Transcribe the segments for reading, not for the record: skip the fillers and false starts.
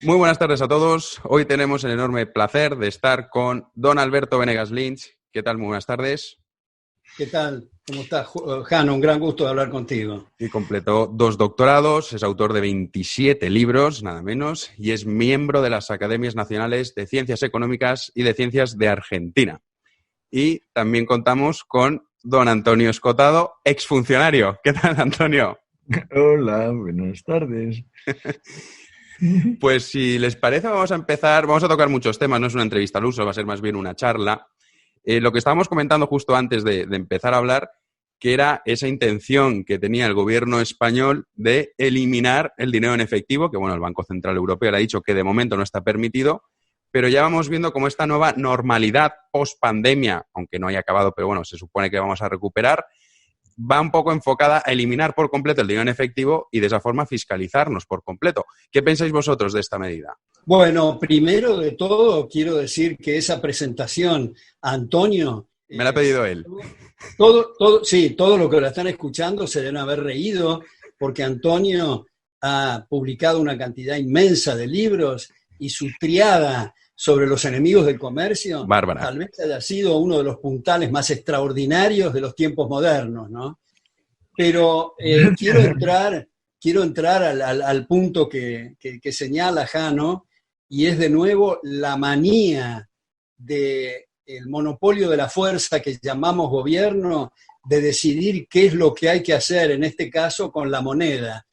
Muy buenas tardes a todos. Hoy tenemos el enorme placer de estar con don Alberto Venegas Lynch. ¿Qué tal? Muy buenas tardes. ¿Qué tal? ¿Cómo estás, Jano? Un gran gusto de hablar contigo. Y completó 2 doctorados, es autor de 27 libros, nada menos, y es miembro de las Academias Nacionales de Ciencias Económicas y de Ciencias de Argentina. Y también contamos con don Antonio Escotado, exfuncionario. ¿Qué tal, Antonio? Hola, buenas tardes. Pues si les parece, vamos a empezar, vamos a tocar muchos temas, no es una entrevista al uso, va a ser más bien una charla. Lo que estábamos comentando justo antes de empezar a hablar, que era esa intención que tenía el gobierno español de eliminar el dinero en efectivo, que bueno, el Banco Central Europeo le ha dicho que de momento no está permitido, pero ya vamos viendo cómo esta nueva normalidad post-pandemia, aunque no haya acabado, pero bueno, se supone que vamos a recuperar, va un poco enfocada a eliminar por completo el dinero en efectivo y de esa forma fiscalizarnos por completo. ¿Qué pensáis vosotros de esta medida? Bueno, primero de todo quiero decir que esa presentación, Antonio, Me la ha pedido él. todo lo que la están escuchando se deben haber reído porque Antonio ha publicado una cantidad inmensa de libros y su triada sobre los enemigos del comercio Bárbara. tal vez haya sido uno de los puntales más extraordinarios de los tiempos modernos, ¿no? Pero quiero entrar al punto que señala Jano, y es de nuevo la manía del monopolio de la fuerza que llamamos gobierno de decidir qué es lo que hay que hacer, en este caso con la moneda.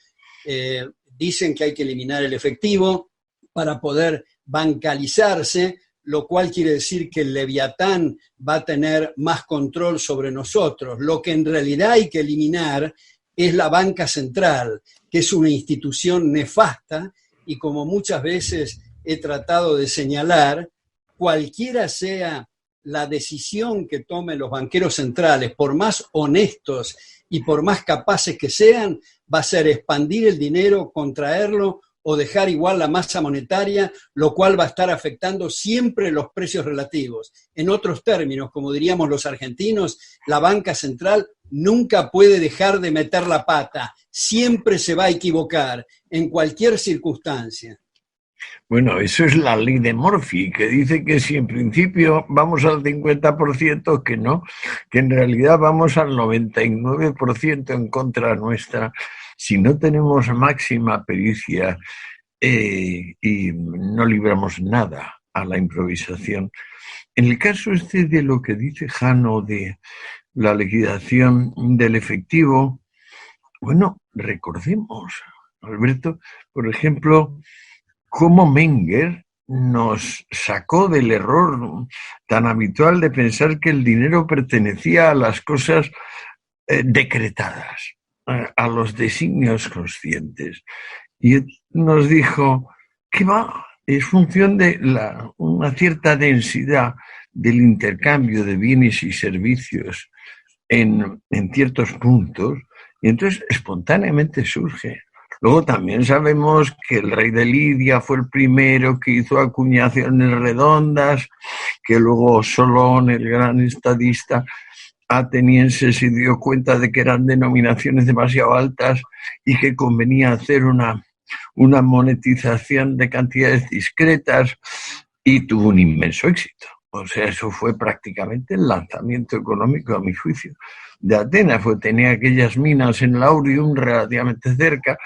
Dicen que hay que eliminar el efectivo para poder bancalizarse, lo cual quiere decir que el Leviatán va a tener más control sobre nosotros. Lo que en realidad hay que eliminar es la banca central, que es una institución nefasta y, como muchas veces he tratado de señalar, cualquiera sea la decisión que tomen los banqueros centrales, por más honestos y por más capaces que sean, va a ser expandir el dinero, contraerlo o dejar igual la masa monetaria, lo cual va a estar afectando siempre los precios relativos. En otros términos, como diríamos los argentinos, la banca central nunca puede dejar de meter la pata, siempre se va a equivocar, en cualquier circunstancia. Bueno, eso es la ley de Murphy, que dice que si en principio vamos al 50%, que no, que en realidad vamos al 99% en contra nuestra, si no tenemos máxima pericia y no libramos nada a la improvisación. En el caso este de lo que dice Jano de la liquidación del efectivo, bueno, recordemos, Alberto, por ejemplo, cómo Menger nos sacó del error tan habitual de pensar que el dinero pertenecía a las cosas decretadas, a los designios conscientes. Y nos dijo que va, es función de una cierta densidad del intercambio de bienes y servicios en ciertos puntos, y entonces espontáneamente surge. Luego también sabemos que el rey de Lidia fue el primero que hizo acuñaciones redondas, que luego Solón, el gran estadista ateniense, se dio cuenta de que eran denominaciones demasiado altas y que convenía hacer una monetización de cantidades discretas, y tuvo un inmenso éxito. O sea, eso fue prácticamente el lanzamiento económico, a mi juicio, de Atenas, porque tenía aquellas minas en Laurium relativamente cerca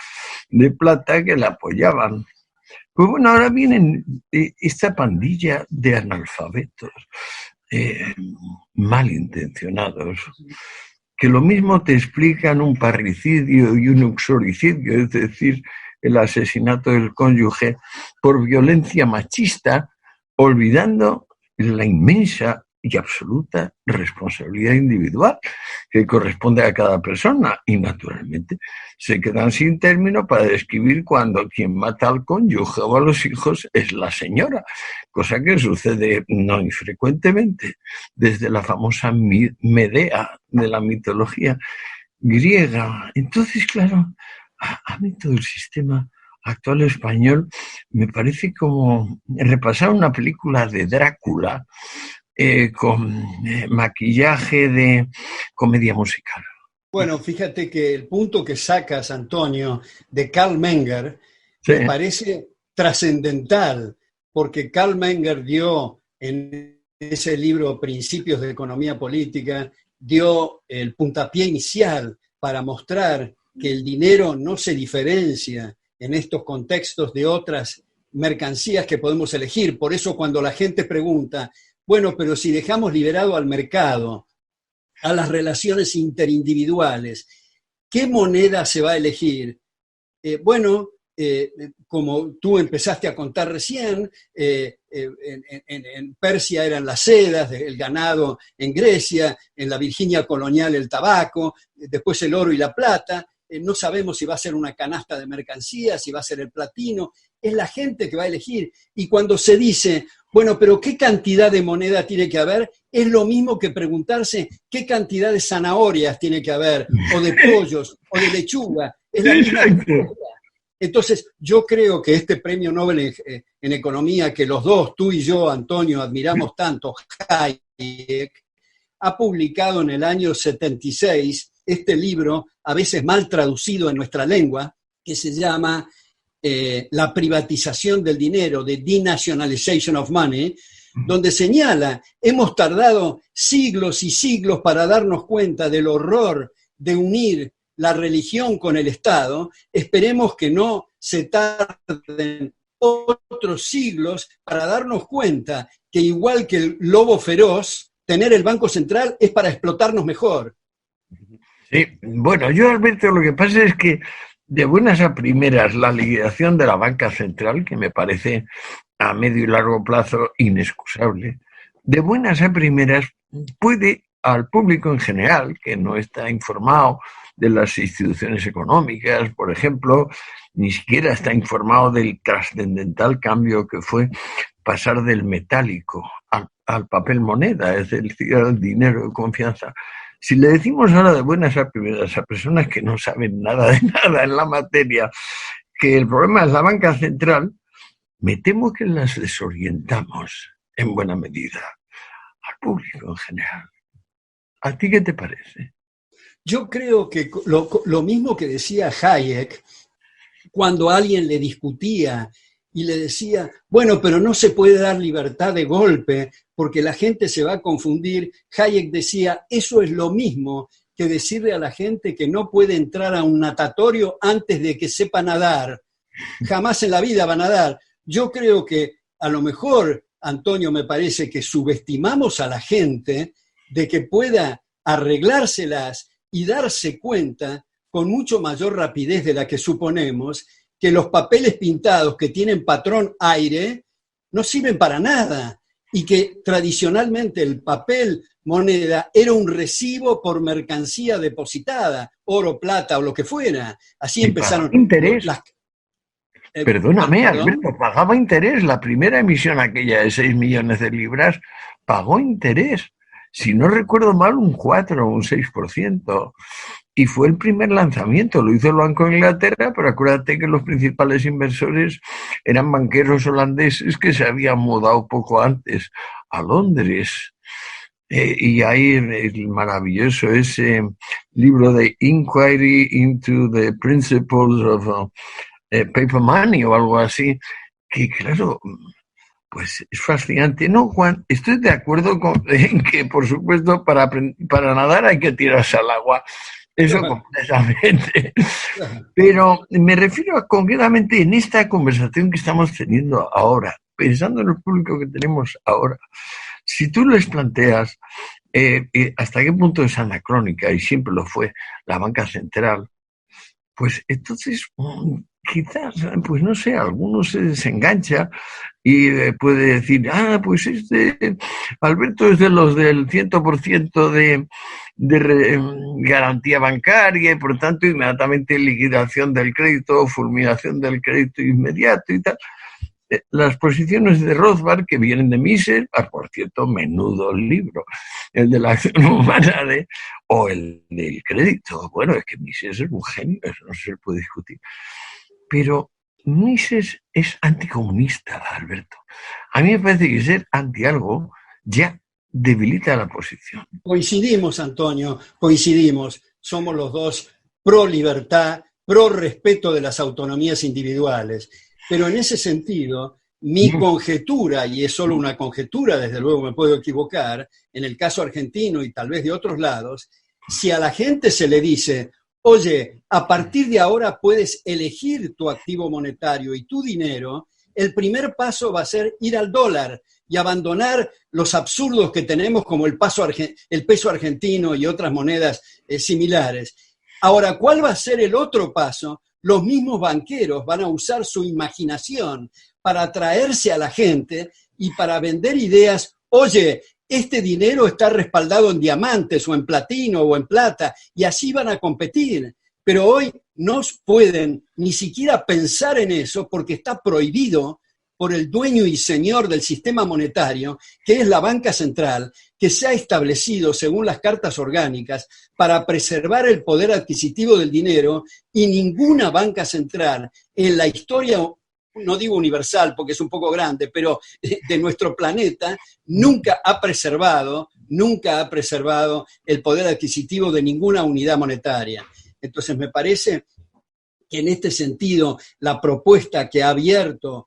de plata que la apoyaban. Pues bueno, ahora vienen esta pandilla de analfabetos malintencionados, que lo mismo te explican un parricidio y un uxoricidio, es decir, el asesinato del cónyuge por violencia machista, olvidando la inmensa y absoluta responsabilidad individual que corresponde a cada persona, y naturalmente se quedan sin término para describir cuando quien mata al cónyuge o a los hijos es la señora, cosa que sucede no infrecuentemente desde la famosa Medea de la mitología griega. Entonces, claro, a mí todo el sistema actual español me parece como repasar una película de Drácula con maquillaje de comedia musical. Bueno, fíjate que el punto que sacas, Antonio, de Karl Menger, Sí. me parece trascendental, porque Karl Menger dio en ese libro Principios de Economía Política, dio el puntapié inicial para mostrar que el dinero no se diferencia en estos contextos de otras mercancías que podemos elegir. Por eso cuando la gente pregunta, bueno, pero si dejamos liberado al mercado, a las relaciones interindividuales, ¿qué moneda se va a elegir? Como tú empezaste a contar recién, en Persia eran las sedas, el ganado en Grecia, en la Virginia colonial el tabaco, después el oro y la plata. No sabemos si va a ser una canasta de mercancías, si va a ser el platino. Es la gente que va a elegir. Y cuando se dice, bueno, pero ¿qué cantidad de moneda tiene que haber? Es lo mismo que preguntarse qué cantidad de zanahorias tiene que haber, o de pollos, o de lechuga. Es la misma pregunta. Entonces, yo creo que este premio Nobel en economía, que los dos, tú y yo, Antonio, admiramos tanto, Hayek, ha publicado en el año 76 este libro, a veces mal traducido en nuestra lengua, que se llama La privatización del dinero, The Denationalization of Money, donde señala, hemos tardado siglos y siglos para darnos cuenta del horror de unir la religión con el Estado, esperemos que no se tarden otros siglos para darnos cuenta que igual que el lobo feroz, tener el Banco Central es para explotarnos mejor. Sí, bueno, yo, Alberto, lo que pasa es que de buenas a primeras la liquidación de la banca central, que me parece a medio y largo plazo inexcusable, de buenas a primeras puede al público en general, que no está informado de las instituciones económicas, por ejemplo, ni siquiera está informado del trascendental cambio que fue pasar del metálico al papel moneda, es decir, al dinero de confianza. Si le decimos ahora de buenas a primeras a personas que no saben nada de nada en la materia, que el problema es la banca central, me temo que las desorientamos en buena medida al público en general. ¿A ti qué te parece? Yo creo que lo mismo que decía Hayek, cuando alguien le discutía y le decía, bueno, pero no se puede dar libertad de golpe porque la gente se va a confundir, Hayek decía, eso es lo mismo que decirle a la gente que no puede entrar a un natatorio antes de que sepa nadar. Jamás en la vida va a nadar. Yo creo que a lo mejor, Antonio, me parece que subestimamos a la gente de que pueda arreglárselas y darse cuenta con mucho mayor rapidez de la que suponemos que los papeles pintados que tienen patrón aire no sirven para nada y que tradicionalmente el papel moneda era un recibo por mercancía depositada, oro, plata o lo que fuera. Así empezaron interés. Perdóname, ¿Perdón? Alberto, pagaba interés. La primera emisión aquella de 6 millones de libras pagó interés. Si no recuerdo mal, un 4 o un 6%. Y fue el primer lanzamiento, lo hizo el Banco de Inglaterra, pero acuérdate que los principales inversores eran banqueros holandeses que se habían mudado poco antes a Londres. Y hay el maravilloso ese libro de Inquiry into the Principles of Paper Money o algo así, que claro, pues es fascinante. No, Juan, estoy de acuerdo en que, por supuesto, para nadar hay que tirarse al agua. Eso completamente. Pero me refiero concretamente en esta conversación que estamos teniendo ahora, pensando en el público que tenemos ahora. Si tú les planteas hasta qué punto es anacrónica, y siempre lo fue, la banca central, pues entonces quizás, pues no sé, alguno se desengancha y puede decir, pues Alberto es de los del 100% de garantía bancaria y por tanto inmediatamente liquidación del crédito, fulminación del crédito inmediato y tal. Las posiciones de Rothbard que vienen de Mises, por cierto, menudo libro, el de la acción humana o el del crédito. Bueno, es que Mises es un genio, eso no se puede discutir. Pero Mises es anticomunista, Alberto. A mí me parece que ser anti algo ya debilita la posición. Coincidimos, Antonio, coincidimos. Somos los dos pro libertad, pro respeto de las autonomías individuales. Pero en ese sentido, mi conjetura, y es solo una conjetura, desde luego me puedo equivocar, en el caso argentino y tal vez de otros lados, si a la gente se le dice, oye, a partir de ahora puedes elegir tu activo monetario y tu dinero, el primer paso va a ser ir al dólar y abandonar los absurdos que tenemos como el peso argentino y otras monedas similares. Ahora, ¿cuál va a ser el otro paso? Los mismos banqueros van a usar su imaginación para atraerse a la gente y para vender ideas. Oye, este dinero está respaldado en diamantes o en platino o en plata, y así van a competir. Pero hoy no pueden ni siquiera pensar en eso porque está prohibido por el dueño y señor del sistema monetario, que es la banca central, que se ha establecido según las cartas orgánicas para preservar el poder adquisitivo del dinero, y ninguna banca central en la historia, no digo universal porque es un poco grande, pero de nuestro planeta, nunca ha preservado el poder adquisitivo de ninguna unidad monetaria. Entonces me parece que en este sentido la propuesta que ha abierto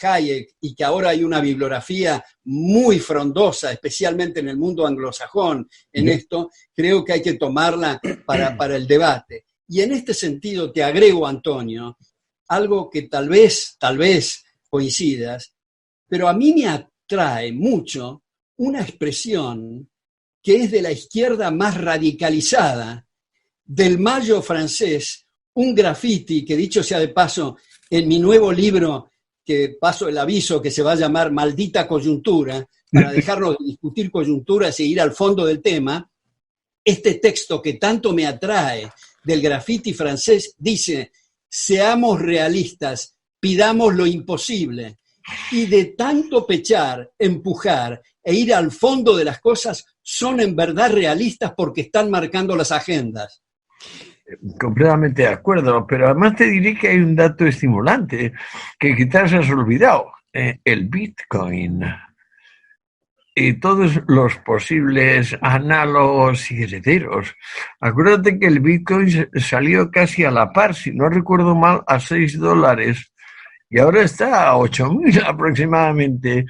Hayek, y que ahora hay una bibliografía muy frondosa, especialmente en el mundo anglosajón, en esto, creo que hay que tomarla para el debate. Y en este sentido te agrego, Antonio, algo que tal vez coincidas, pero a mí me atrae mucho una expresión que es de la izquierda más radicalizada, del Mayo francés, un graffiti que, dicho sea de paso, en mi nuevo libro, que paso el aviso, que se va a llamar Maldita Coyuntura, para dejarnos de discutir coyunturas y ir al fondo del tema, este texto que tanto me atrae del graffiti francés dice: seamos realistas, pidamos lo imposible. Y de tanto pechar, empujar e ir al fondo de las cosas, son en verdad realistas porque están marcando las agendas. Completamente de acuerdo, pero además te diré que hay un dato estimulante que quizás has olvidado, el Bitcoin y todos los posibles análogos y herederos. Acuérdate que el Bitcoin salió casi a la par, si no recuerdo mal, a $6, y ahora está a 8.000 aproximadamente.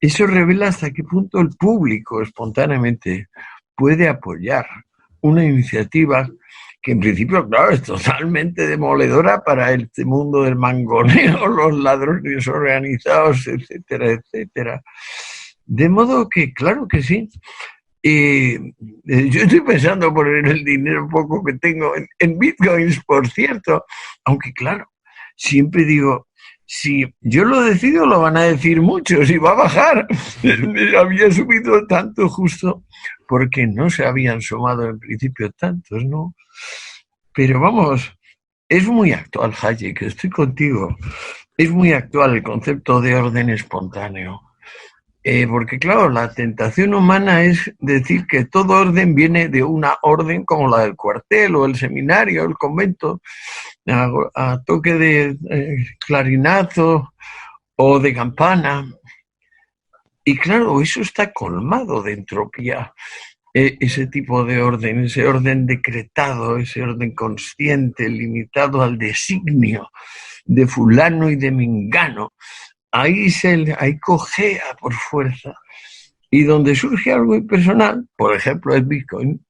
Eso revela hasta qué punto el público espontáneamente puede apoyar una iniciativa que en principio, claro, es totalmente demoledora para este mundo del mangoneo, los ladrones organizados, etcétera, etcétera. De modo que, claro que sí. Yo estoy pensando poner el dinero poco que tengo en bitcoins, por cierto, aunque claro, siempre digo, si yo lo decido, lo van a decir muchos y va a bajar. Había subido tanto justo porque no se habían sumado en principio tantos, ¿no? Pero vamos, es muy actual, Hayek, estoy contigo. Es muy actual el concepto de orden espontáneo. Porque claro, la tentación humana es decir que todo orden viene de una orden como la del cuartel o el seminario, el convento, a toque de clarinazo o de campana. Y claro, eso está colmado de entropía, ese tipo de orden, ese orden decretado, ese orden consciente, limitado al designio de fulano y de mengano. Ahí cojea por fuerza. Y donde surge algo impersonal, por ejemplo el Bitcoin,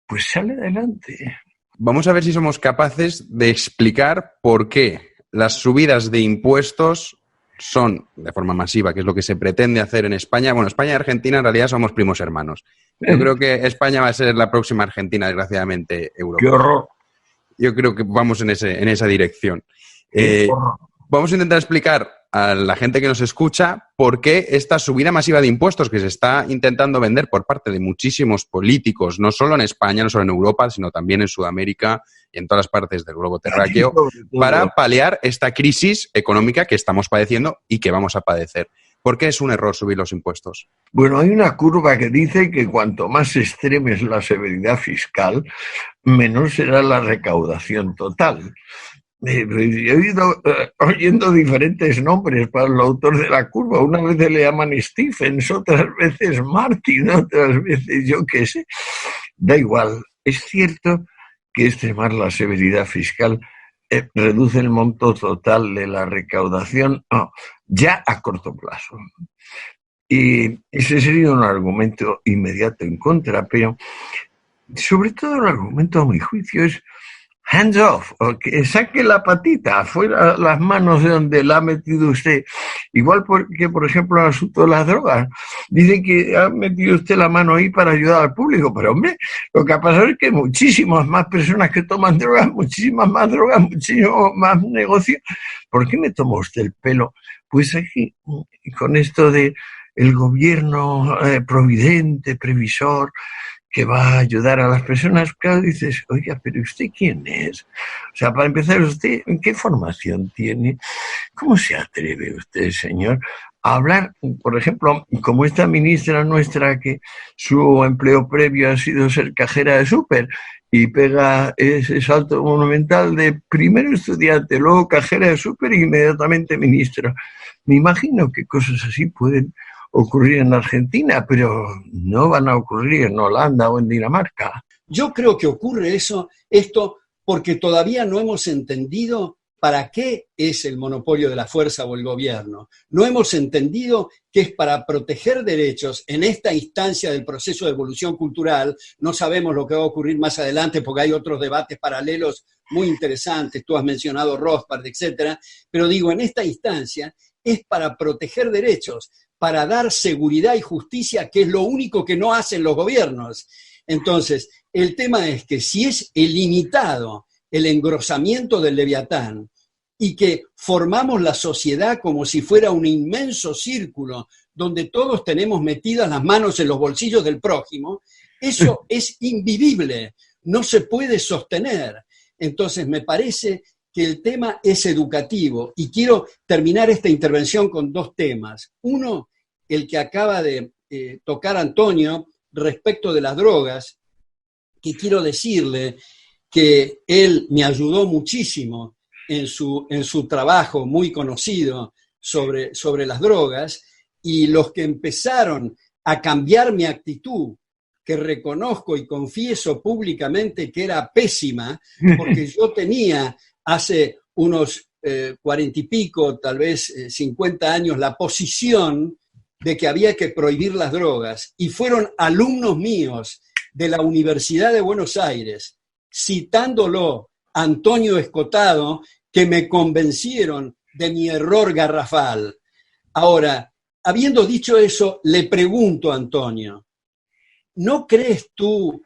pues sale adelante. Vamos a ver si somos capaces de explicar por qué las subidas de impuestos son de forma masiva, que es lo que se pretende hacer en España. Bueno, España y Argentina en realidad somos primos hermanos. Yo creo que España va a ser la próxima Argentina, desgraciadamente, Europa. ¡Qué horror! Yo creo que vamos en esa dirección. Vamos a intentar explicar a la gente que nos escucha por qué esta subida masiva de impuestos que se está intentando vender por parte de muchísimos políticos, no solo en España, no solo en Europa, sino también en Sudamérica y en todas las partes del globo terráqueo, para paliar esta crisis económica que estamos padeciendo y que vamos a padecer. ¿Por qué es un error subir los impuestos? Bueno, hay una curva que dice que cuanto más extrema es la severidad fiscal, menor será la recaudación total. He ido oyendo diferentes nombres para el autor de la curva. Una vez le llaman Stephens, otras veces Martin, otras veces yo qué sé. Da igual. Es cierto que extremar la severidad fiscal reduce el monto total de la recaudación, no, ya a corto plazo. Y ese sería un argumento inmediato en contra, pero sobre todo el argumento, a mi juicio, es hands off, o que saque la patita, fuera las manos de donde la ha metido usted. Igual que, por ejemplo, el asunto de las drogas. Dicen que ha metido usted la mano ahí para ayudar al público, pero hombre, lo que ha pasado es que muchísimas más personas que toman drogas, muchísimo más negocio. ¿Por qué me toma usted el pelo? Pues aquí, con esto de el gobierno providente, previsor, que va a ayudar a las personas, claro, dices, oiga, pero ¿usted quién es? O sea, para empezar, ¿usted qué formación tiene? ¿Cómo se atreve usted, señor, a hablar, por ejemplo, como esta ministra nuestra, que su empleo previo ha sido ser cajera de súper y pega ese salto monumental de primero estudiante, luego cajera de súper y inmediatamente ministra? Me imagino que cosas así pueden ocurrir en Argentina, pero no van a ocurrir en Holanda o en Dinamarca. Yo creo que ocurre esto porque todavía no hemos entendido para qué es el monopolio de la fuerza o el gobierno. No hemos entendido que es para proteger derechos en esta instancia del proceso de evolución cultural. No sabemos lo que va a ocurrir más adelante porque hay otros debates paralelos muy interesantes. Tú has mencionado Rothbard, etcétera. Pero digo, en esta instancia es para proteger derechos, para dar seguridad y justicia, que es lo único que no hacen los gobiernos. Entonces, el tema es que si es ilimitado el engrosamiento del Leviatán y que formamos la sociedad como si fuera un inmenso círculo donde todos tenemos metidas las manos en los bolsillos del prójimo, eso es invivible, no se puede sostener. Entonces, me parece que el tema es educativo y quiero terminar esta intervención con dos temas. Uno, el que acaba de tocar Antonio respecto de las drogas, que quiero decirle que él me ayudó muchísimo en su trabajo muy conocido sobre las drogas, y los que empezaron a cambiar mi actitud, que reconozco y confieso públicamente que era pésima, porque yo tenía hace unos 40 y pico, tal vez 50 años, la posición de que había que prohibir las drogas, y fueron alumnos míos de la Universidad de Buenos Aires, citándolo Antonio Escotado, que me convencieron de mi error garrafal. Ahora, habiendo dicho eso, le pregunto a Antonio, ¿no crees tú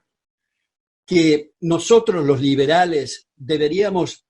que nosotros los liberales deberíamos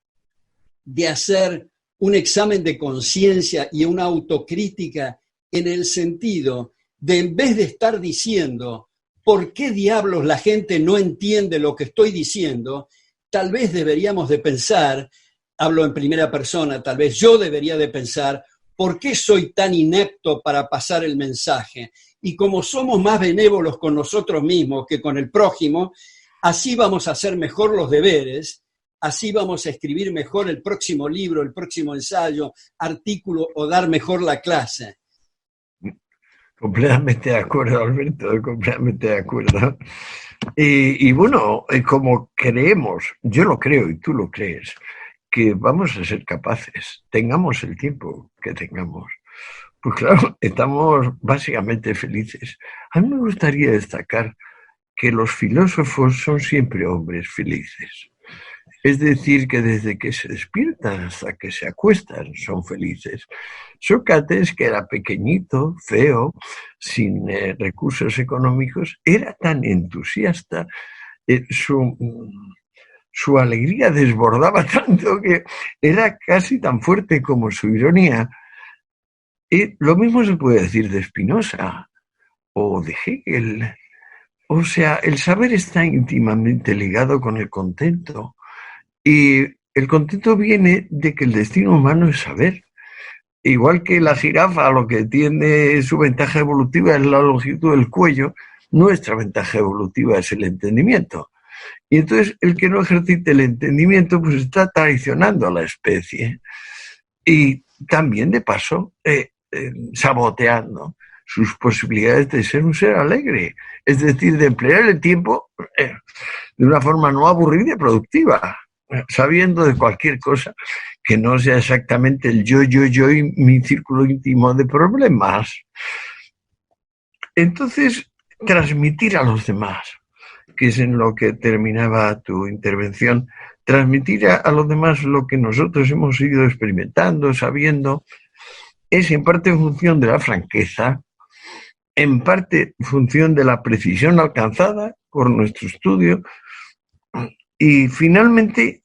de hacer un examen de conciencia y una autocrítica en el sentido de, en vez de estar diciendo ¿por qué diablos la gente no entiende lo que estoy diciendo? Tal vez deberíamos de pensar, hablo en primera persona, tal vez yo debería de pensar, ¿por qué soy tan inepto para pasar el mensaje? Y como somos más benévolos con nosotros mismos que con el prójimo, así vamos a hacer mejor los deberes, así vamos a escribir mejor el próximo libro, el próximo ensayo, artículo o dar mejor la clase. Completamente de acuerdo, Alberto, completamente de acuerdo. Y bueno, como creemos, yo lo creo y tú lo crees, que vamos a ser capaces, tengamos el tiempo que tengamos. Pues claro, estamos básicamente felices. A mí me gustaría destacar que los filósofos son siempre hombres felices. Es decir, que desde que se despiertan hasta que se acuestan son felices. Sócrates, que era pequeñito, feo, sin recursos económicos, era tan entusiasta, su alegría desbordaba tanto que era casi tan fuerte como su ironía. Y lo mismo se puede decir de Spinoza o de Hegel. O sea, el saber está íntimamente ligado con el contento. Y el contento viene de que el destino humano es saber. Igual que la jirafa, lo que tiene su ventaja evolutiva es la longitud del cuello, nuestra ventaja evolutiva es el entendimiento. Y entonces el que no ejercite el entendimiento pues está traicionando a la especie. Y también, de paso, saboteando sus posibilidades de ser un ser alegre. Es decir, de emplear el tiempo de una forma no aburrida y productiva. sabiendo de cualquier cosa que no sea exactamente el yo y mi círculo íntimo de problemas. Entonces, transmitir a los demás, que es en lo que terminaba tu intervención, transmitir a los demás lo que nosotros hemos ido experimentando, sabiendo, es en parte en función de la franqueza, en parte en función de la precisión alcanzada por nuestro estudio, y finalmente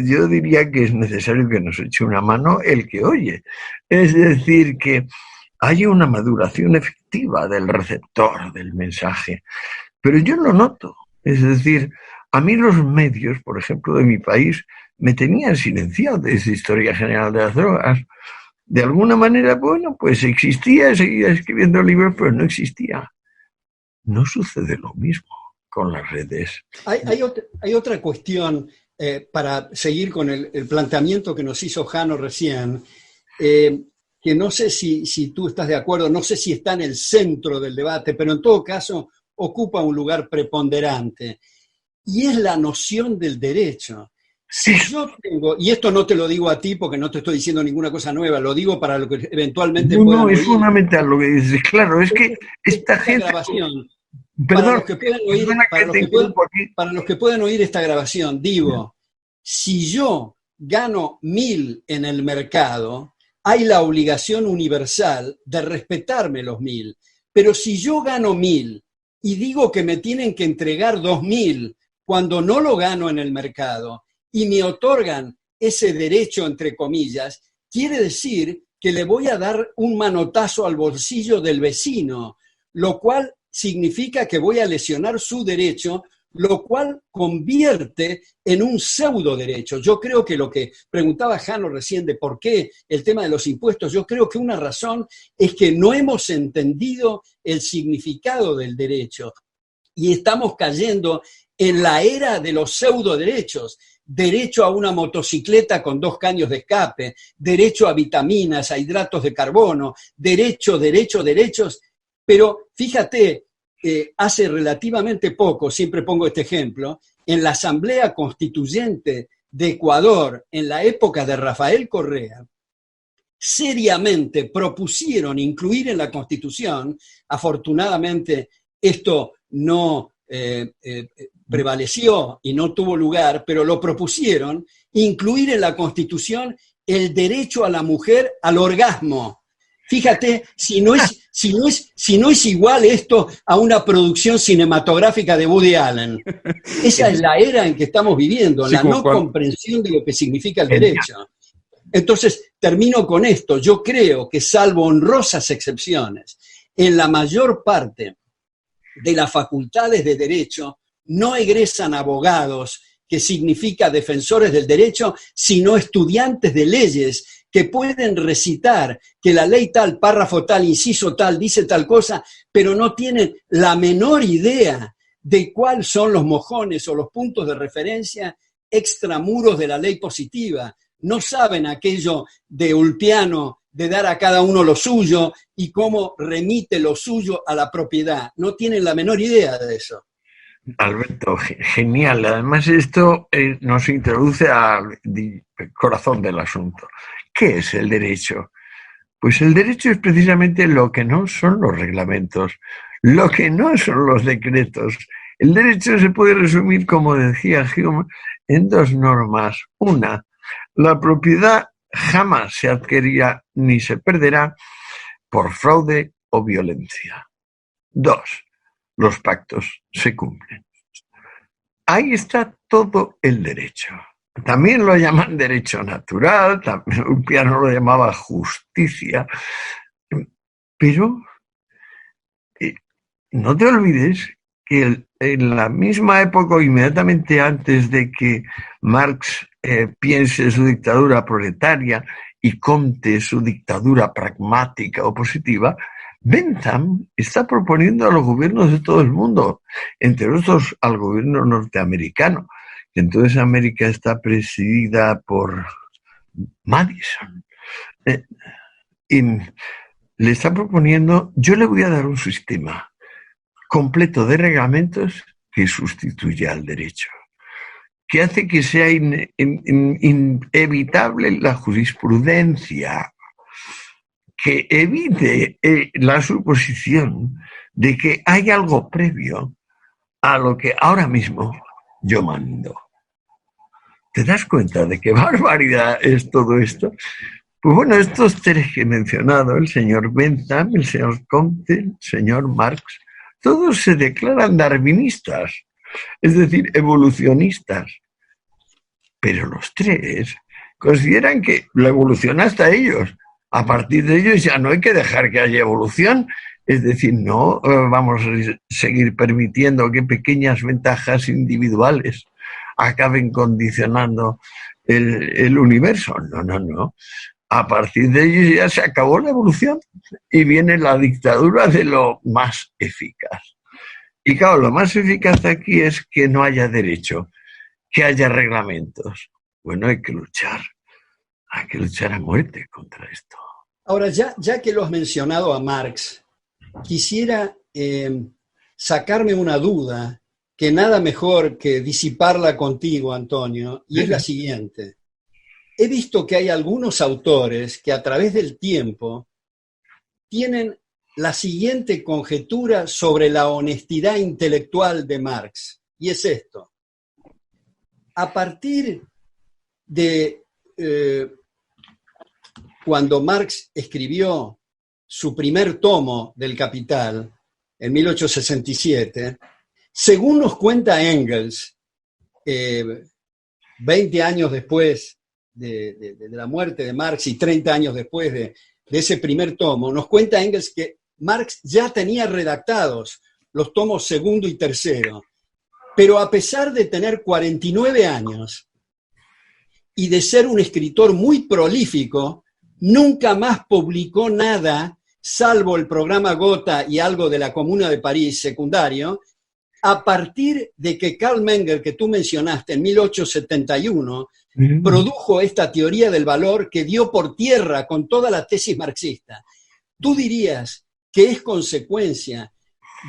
yo diría que es necesario que nos eche una mano el que oye. Es decir, que haya una maduración efectiva del receptor del mensaje. Pero yo lo noto. Es decir, a mí los medios, por ejemplo, de mi país, me tenían silenciado de esa historia general de las drogas. De alguna manera, bueno, pues existía, seguía escribiendo libros, pero no existía. No sucede lo mismo con las redes. Hay otra cuestión para seguir con el planteamiento que nos hizo Jano recién, que no sé si tú estás de acuerdo, no sé si está en el centro del debate, pero en todo caso ocupa un lugar preponderante, y es la noción del derecho. Si yo tengo, y esto no te lo digo a ti porque no te estoy diciendo ninguna cosa nueva, lo digo para lo que eventualmente puedan oír. No, es fundamental lo que dices. Claro, es que esta gente... Grabación, Perdón, para los que puedan oír esta grabación, digo, si yo gano 1.000 en el mercado, hay la obligación universal de respetarme los 1.000. Pero si yo gano 1.000 y digo que me tienen que entregar 2.000 cuando no lo gano en el mercado y me otorgan ese derecho, entre comillas, quiere decir que le voy a dar un manotazo al bolsillo del vecino, lo cual significa que voy a lesionar su derecho, lo cual convierte en un pseudo derecho. Yo creo que lo que preguntaba Jano recién de por qué el tema de los impuestos, yo creo que una razón es que no hemos entendido el significado del derecho y estamos cayendo en la era de los pseudo derechos. Derecho a una motocicleta con 2 caños de escape, derecho a vitaminas, a hidratos de carbono, derechos. Pero fíjate, hace relativamente poco, siempre pongo este ejemplo, en la Asamblea Constituyente de Ecuador, en la época de Rafael Correa, seriamente propusieron incluir en la Constitución, afortunadamente esto no prevaleció y no tuvo lugar, pero lo propusieron, incluir en la Constitución el derecho a la mujer al orgasmo. Fíjate, si no es igual esto a una producción cinematográfica de Woody Allen. Esa es la era en que estamos viviendo, sí, la no comprensión de lo que significa el derecho. Entonces, termino con esto. Yo creo que, salvo honrosas excepciones, en la mayor parte de las facultades de derecho no egresan abogados, que significa defensores del derecho, sino estudiantes de leyes que pueden recitar que la ley tal, párrafo tal, inciso tal, dice tal cosa, pero no tienen la menor idea de cuáles son los mojones o los puntos de referencia extramuros de la ley positiva. No saben aquello de Ulpiano, de dar a cada uno lo suyo y cómo remite lo suyo a la propiedad. No tienen la menor idea de eso. Alberto, genial. Además, esto nos introduce al corazón del asunto. ¿Qué es el derecho? Pues el derecho es precisamente lo que no son los reglamentos, lo que no son los decretos. El derecho se puede resumir, como decía Hume, en 2 normas. Una, la propiedad jamás se adquirirá ni se perderá por fraude o violencia. 2, los pactos se cumplen. Ahí está todo el derecho. También lo llaman derecho natural, también Ulpiano lo llamaba justicia, pero no te olvides que en la misma época, o inmediatamente antes de que Marx piense su dictadura proletaria y Comte su dictadura pragmática o positiva, Bentham está proponiendo a los gobiernos de todo el mundo, entre otros al gobierno norteamericano, que entonces América está presidida por Madison, y le está proponiendo: yo le voy a dar un sistema completo de reglamentos que sustituya al derecho. que hace que sea inevitable la jurisprudencia, que evite la suposición de que hay algo previo a lo que ahora mismo yo mando. ¿Te das cuenta de qué barbaridad es todo esto? Pues bueno, estos tres que he mencionado, el señor Bentham, el señor Comte, el señor Marx, todos se declaran darwinistas, es decir, evolucionistas. Pero los tres consideran que la evolución hasta ellos. A partir de ellos ya no hay que dejar que haya evolución. Es decir, no vamos a seguir permitiendo que pequeñas ventajas individuales acaben condicionando el universo. No. A partir de ellos ya se acabó la evolución y viene la dictadura de lo más eficaz. Y claro, lo más eficaz aquí es que no haya derecho, que haya reglamentos. Bueno, hay que luchar a muerte contra esto. Ahora, ya que lo has mencionado a Marx, quisiera sacarme una duda, que nada mejor que disiparla contigo, Antonio, y es la siguiente. He visto que hay algunos autores que a través del tiempo tienen la siguiente conjetura sobre la honestidad intelectual de Marx, y es esto. A partir de cuando Marx escribió su primer tomo del Capital, en 1867, según nos cuenta Engels, 20 años después de la muerte de Marx y 30 años después de ese primer tomo, nos cuenta Engels que Marx ya tenía redactados los tomos segundo y tercero, pero a pesar de tener 49 años y de ser un escritor muy prolífico, nunca más publicó nada, salvo el programa Gotha y algo de la Comuna de París secundario, a partir de que Karl Menger, que tú mencionaste en 1871, produjo esta teoría del valor que dio por tierra con toda la tesis marxista. ¿Tú dirías que es consecuencia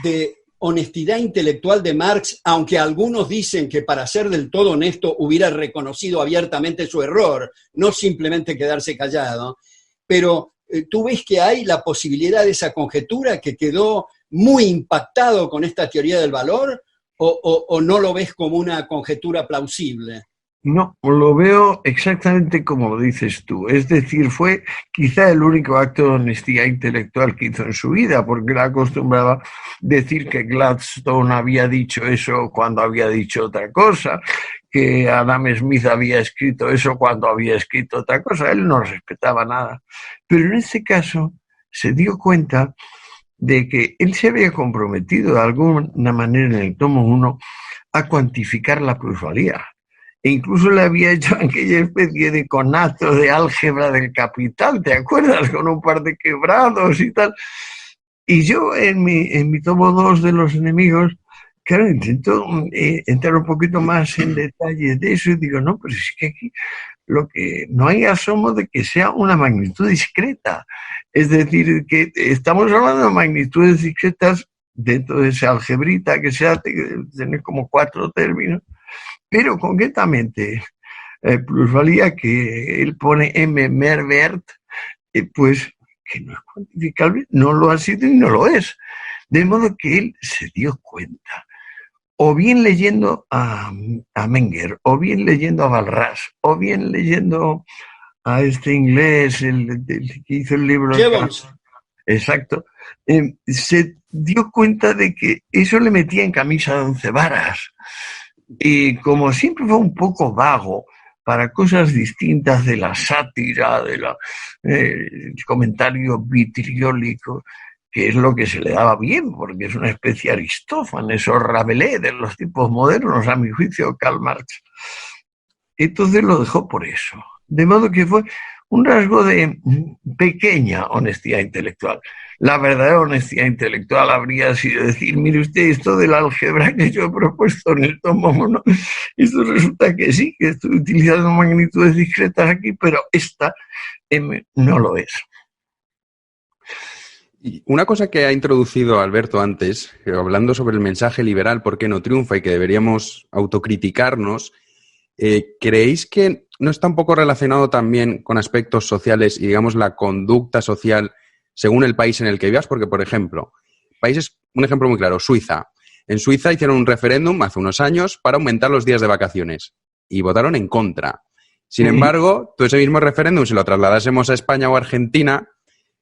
de honestidad intelectual de Marx, aunque algunos dicen que para ser del todo honesto hubiera reconocido abiertamente su error, no simplemente quedarse callado? Pero tú ves que hay la posibilidad de esa conjetura que quedó muy impactado con esta teoría del valor, o no lo ves como una conjetura plausible? No, lo veo exactamente como lo dices tú. Es decir, fue quizá el único acto de honestidad intelectual que hizo en su vida, porque él acostumbraba decir que Gladstone había dicho eso cuando había dicho otra cosa, que Adam Smith había escrito eso cuando había escrito otra cosa. Él no respetaba nada. Pero en este caso se dio cuenta de que él se había comprometido de alguna manera en el tomo 1 a cuantificar la plusvalía. E incluso le había hecho aquella especie de conato de álgebra del capital, ¿te acuerdas? Con un par de quebrados y tal. Y yo en mi tomo 2 de los enemigos, claro, intento entrar un poquito más en detalle de eso y digo, no, pues es que aquí lo que no hay asomo de que sea una magnitud discreta. Es decir, que estamos hablando de magnitudes discretas dentro de esa algebrita que se hace, que tiene como 4 términos, pero concretamente plusvalía que él pone M. Mervert, pues que no es cuantificable, no lo ha sido y no lo es. De modo que él se dio cuenta, o bien leyendo a Menger, o bien leyendo a Walras, o bien leyendo a este inglés, el que hizo el libro. Exacto. Se dio cuenta de que eso le metía en camisa de 11 varas. Y como siempre fue un poco vago para cosas distintas de la sátira, del comentario vitriólico, que es lo que se le daba bien, porque es una especie de Aristófanes o Rabelais de los tiempos modernos, a mi juicio, Karl Marx. Entonces lo dejó por eso. De modo que fue un rasgo de pequeña honestidad intelectual. La verdadera honestidad intelectual habría sido decir, mire usted, esto de la álgebra que yo he propuesto en el tomo 1, esto resulta que sí, que estoy utilizando magnitudes discretas aquí, pero esta M no lo es. Y una cosa que ha introducido Alberto antes, hablando sobre el mensaje liberal, por qué no triunfa y que deberíamos autocriticarnos, ¿creéis que no está un poco relacionado también con aspectos sociales y, digamos, la conducta social según el país en el que vivas? Porque, por ejemplo, un ejemplo muy claro, Suiza. En Suiza hicieron un referéndum hace unos años para aumentar los días de vacaciones y votaron en contra. Sin embargo, todo ese mismo referéndum, si lo trasladásemos a España o Argentina,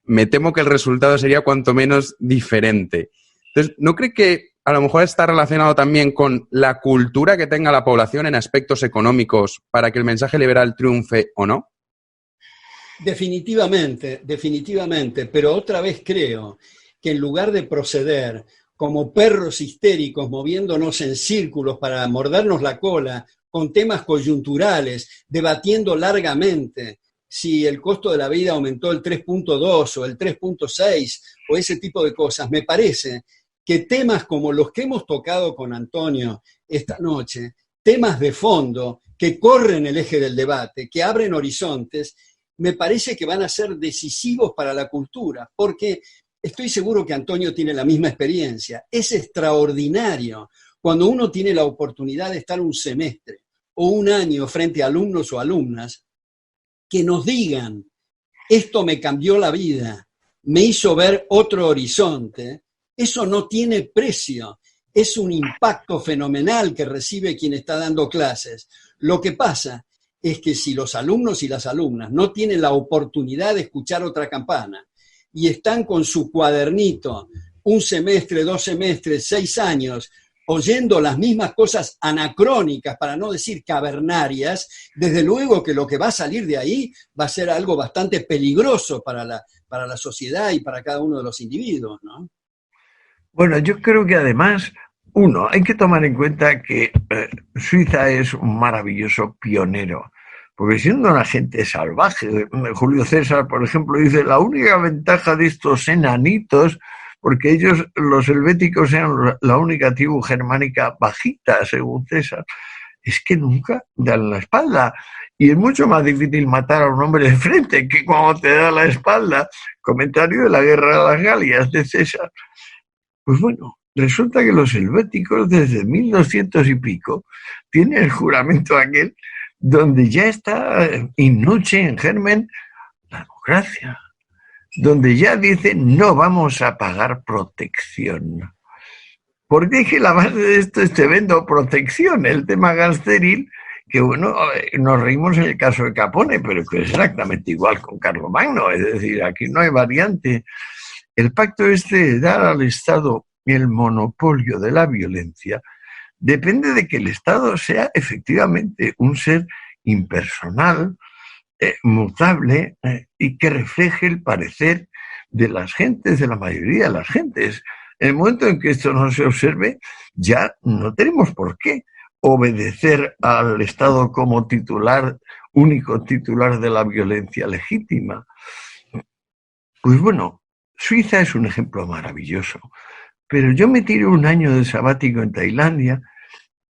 me temo que el resultado sería cuanto menos diferente. Entonces, ¿no cree que a lo mejor está relacionado también con la cultura que tenga la población en aspectos económicos para que el mensaje liberal triunfe o no? Definitivamente, definitivamente, pero otra vez creo que en lugar de proceder como perros histéricos moviéndonos en círculos para mordernos la cola con temas coyunturales, debatiendo largamente si el costo de la vida aumentó el 3.2 o el 3.6 o ese tipo de cosas, me parece que temas como los que hemos tocado con Antonio esta noche, temas de fondo que corren el eje del debate, que abren horizontes, me parece que van a ser decisivos para la cultura, porque estoy seguro que Antonio tiene la misma experiencia. Es extraordinario cuando uno tiene la oportunidad de estar un semestre o un año frente a alumnos o alumnas que nos digan, esto me cambió la vida, me hizo ver otro horizonte. Eso no tiene precio. Es un impacto fenomenal que recibe quien está dando clases. Lo que pasa es que si los alumnos y las alumnas no tienen la oportunidad de escuchar otra campana y están con su cuadernito un semestre, 2 semestres, 6 años, oyendo las mismas cosas anacrónicas, para no decir cavernarias, desde luego que lo que va a salir de ahí va a ser algo bastante peligroso para la sociedad y para cada uno de los individuos, ¿no? Bueno, yo creo que además, uno, hay que tomar en cuenta que Suiza es un maravilloso pionero, porque siendo una gente salvaje, Julio César, por ejemplo, dice, la única ventaja de estos enanitos, porque ellos, los helvéticos, eran la única tribu germánica bajita, según César, es que nunca dan la espalda. Y es mucho más difícil matar a un hombre de frente que cuando te da la espalda. Comentario de la Guerra de las Galias de César. Pues bueno, resulta que los helvéticos desde 1200 y pico tienen el juramento aquel donde ya está in nuce, en germen, la democracia, donde ya dicen no vamos a pagar protección. Porque es que la base de esto es te vendo protección, el tema gangsteril, que bueno, nos reímos en el caso de Capone, pero que es exactamente igual con Carlomagno, es decir, aquí no hay variante. El pacto este de dar al Estado el monopolio de la violencia depende de que el Estado sea efectivamente un ser impersonal, mutable y que refleje el parecer de las gentes, de la mayoría de las gentes. En el momento en que esto no se observe, ya no tenemos por qué obedecer al Estado como titular, único titular de la violencia legítima. Pues bueno, Suiza es un ejemplo maravilloso, pero yo me tiré un año de sabático en Tailandia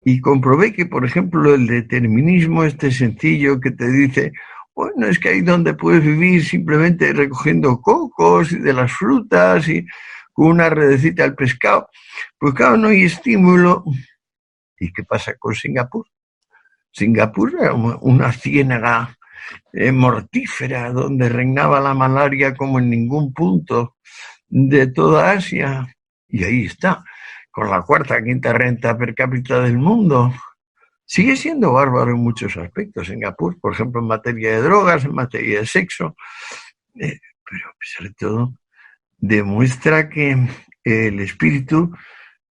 y comprobé que, por ejemplo, el determinismo este sencillo que te dice, bueno, es que ahí donde puedes vivir simplemente recogiendo cocos y de las frutas y con una redecita al pescado, pues claro, no hay estímulo. ¿Y qué pasa con Singapur? Singapur era una ciénaga mortífera donde reinaba la malaria como en ningún punto de toda Asia. Y ahí está, con la 4ª, 5ª renta per cápita del mundo. Sigue siendo bárbaro en muchos aspectos Singapur, por ejemplo, en materia de drogas, en materia de sexo, pero a pesar de todo, demuestra que el espíritu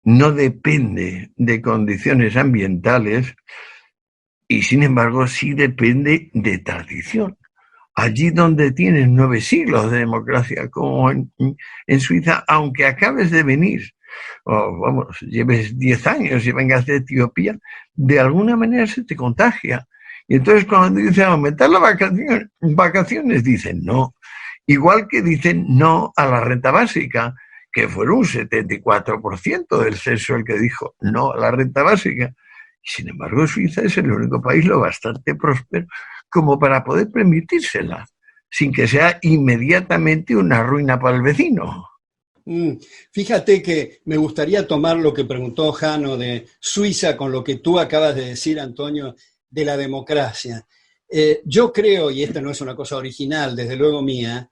no depende de condiciones ambientales y, sin embargo, sí depende de tradición. Allí donde tienes 9 siglos de democracia, como en Suiza, aunque acabes de venir, o vamos, lleves 10 años y vengas de Etiopía, de alguna manera se te contagia. Y entonces cuando dicen aumentar las vacaciones, dicen no. Igual que dicen no a la renta básica, que fue un 74% del censo el que dijo no a la renta básica. Y sin embargo, Suiza es el único país lo bastante próspero como para poder permitírsela, sin que sea inmediatamente una ruina para el vecino. Fíjate que me gustaría tomar lo que preguntó Jano de Suiza con lo que tú acabas de decir, Antonio, de la democracia. Yo creo, y esta no es una cosa original, desde luego mía,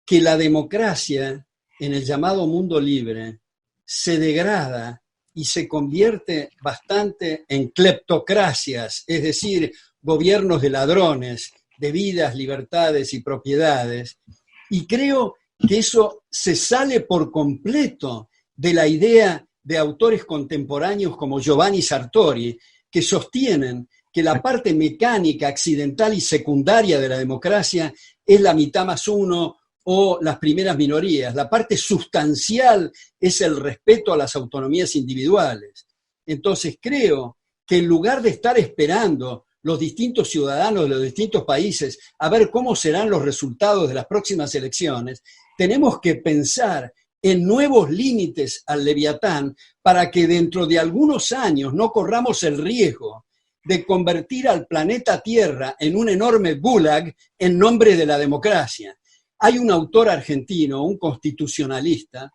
que la democracia en el llamado mundo libre se degrada y se convierte bastante en cleptocracias, es decir, gobiernos de ladrones, de vidas, libertades y propiedades. Y creo que eso se sale por completo de la idea de autores contemporáneos como Giovanni Sartori, que sostienen que la parte mecánica, accidental y secundaria de la democracia es la mitad más uno o las primeras minorías. La parte sustancial es el respeto a las autonomías individuales. Entonces creo que en lugar de estar esperando los distintos ciudadanos de los distintos países a ver cómo serán los resultados de las próximas elecciones, tenemos que pensar en nuevos límites al Leviatán para que dentro de algunos años no corramos el riesgo de convertir al planeta Tierra en un enorme gulag en nombre de la democracia. Hay un autor argentino, un constitucionalista,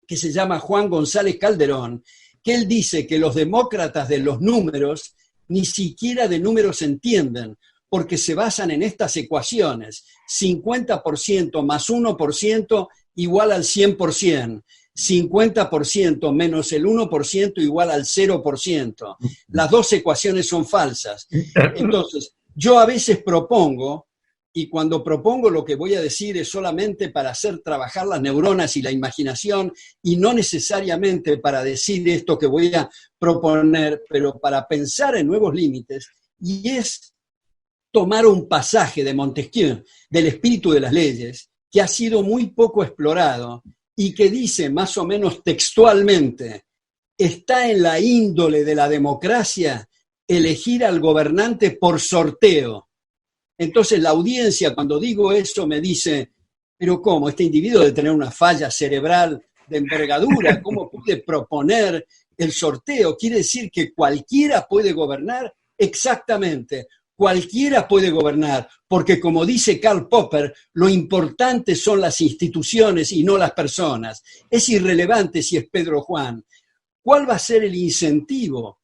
que se llama Juan González Calderón, que él dice que los demócratas de los números ni siquiera de números entienden, porque se basan en estas ecuaciones: 50% más 1% igual al 100%, 50% menos el 1% igual al 0%. Las dos ecuaciones son falsas. Entonces, yo a veces propongo, y cuando propongo lo que voy a decir es solamente para hacer trabajar las neuronas y la imaginación, y no necesariamente para decir esto que voy a proponer, pero para pensar en nuevos límites, y es tomar un pasaje de Montesquieu, del espíritu de las leyes, que ha sido muy poco explorado y que dice más o menos textualmente: está en la índole de la democracia elegir al gobernante por sorteo. Entonces la audiencia, cuando digo eso, me dice: pero ¿cómo? Este individuo debe tener una falla cerebral de envergadura, ¿cómo puede proponer el sorteo? ¿Quiere decir que cualquiera puede gobernar? Exactamente, cualquiera puede gobernar, porque como dice Karl Popper, lo importante son las instituciones y no las personas. Es irrelevante si es Pedro o Juan. ¿Cuál va a ser el incentivo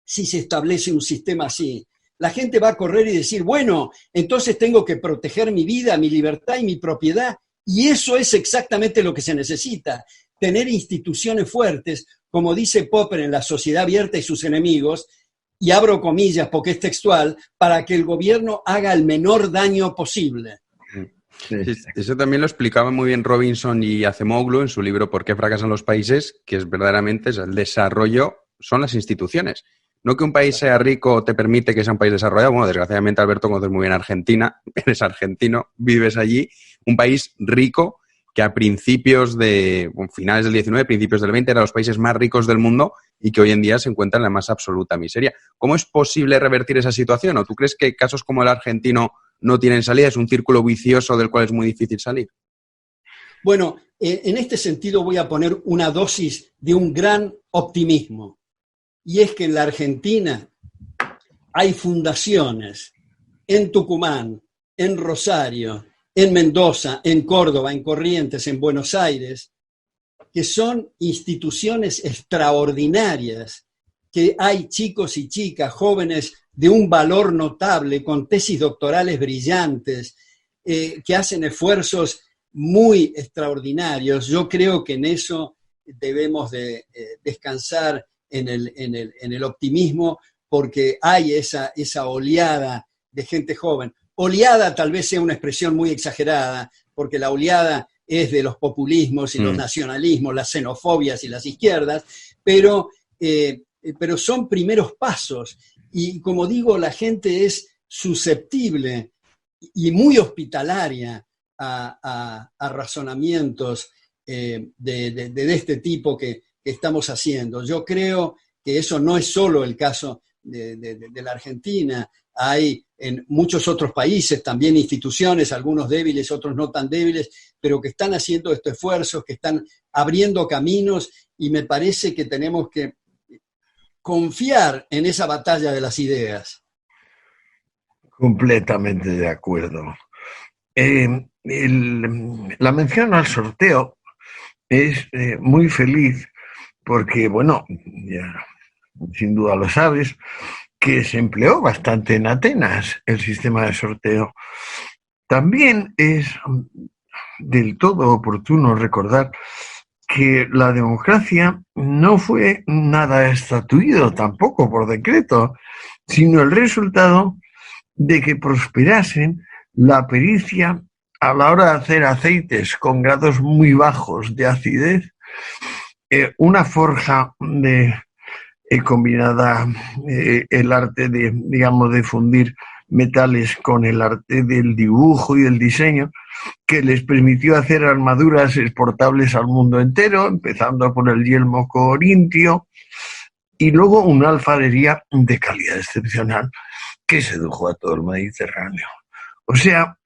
si se establece un sistema así? La gente va a correr y decir: bueno, entonces tengo que proteger mi vida, mi libertad y mi propiedad. Y eso es exactamente lo que se necesita, tener instituciones fuertes, como dice Popper en La sociedad abierta y sus enemigos, y abro comillas porque es textual, para que el gobierno haga el menor daño posible. Sí, eso también lo explicaba muy bien Robinson y Acemoglu en su libro ¿Por qué fracasan los países?, que es verdaderamente el desarrollo, son las instituciones. No que un país sea rico te permite que sea un país desarrollado. Bueno, desgraciadamente, Alberto, conoces muy bien Argentina, eres argentino, vives allí. Un país rico que a principios de, finales del 19, principios del 20, era los países más ricos del mundo y que hoy en día se encuentran en la más absoluta miseria. ¿Cómo es posible revertir esa situación? ¿O tú crees que casos como el argentino no tienen salida? ¿Es un círculo vicioso del cual es muy difícil salir? Bueno, en este sentido voy a poner una dosis de un gran optimismo. Y es que en la Argentina hay fundaciones en Tucumán, en Rosario, en Mendoza, en Córdoba, en Corrientes, en Buenos Aires, que son instituciones extraordinarias, que hay chicos y chicas, jóvenes de un valor notable, con tesis doctorales brillantes, que hacen esfuerzos muy extraordinarios. Yo creo que en eso debemos de descansar en el optimismo, porque hay esa oleada de gente joven. Oleada tal vez sea una expresión muy exagerada, porque la oleada es de los populismos y los nacionalismos, las xenofobias y las izquierdas, pero son primeros pasos. Y como digo, la gente es susceptible y muy hospitalaria a razonamientos de este tipo que estamos haciendo. Yo creo que eso no es solo el caso de la Argentina. Hay en muchos otros países también instituciones, algunos débiles, otros no tan débiles, pero que están haciendo estos esfuerzos, que están abriendo caminos, y me parece que tenemos que confiar en esa batalla de las ideas. Completamente de acuerdo. La mención al sorteo es muy feliz porque, bueno, ya sin duda lo sabes, que se empleó bastante en Atenas, el sistema de sorteo. También es del todo oportuno recordar que la democracia no fue nada estatuido tampoco por decreto, sino el resultado de que prosperasen la pericia a la hora de hacer aceites con grados muy bajos de acidez, una forja combinada, el arte de, digamos, de fundir metales con el arte del dibujo y del diseño, que les permitió hacer armaduras exportables al mundo entero, empezando por el yelmo corintio, y luego una alfarería de calidad excepcional que sedujo a todo el Mediterráneo. O sea,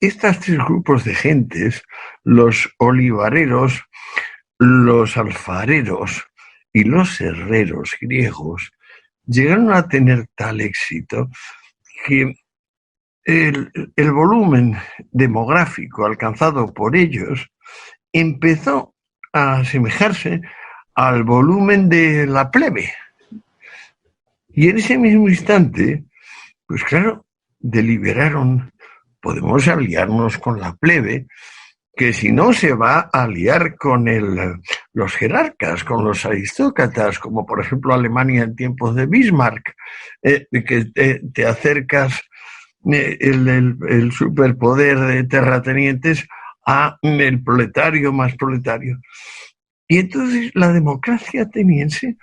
estos tres grupos de gentes, los olivareros, los alfareros y los herreros griegos, llegaron a tener tal éxito que el volumen demográfico alcanzado por ellos empezó a asemejarse al volumen de la plebe. Y en ese mismo instante, pues claro, deliberaron, podemos aliarnos con la plebe, que si no se va a aliar con los jerarcas, con los aristócratas, como por ejemplo Alemania en tiempos de Bismarck, que te acercas el superpoder de terratenientes a el proletario más proletario. Y entonces la democracia ateniense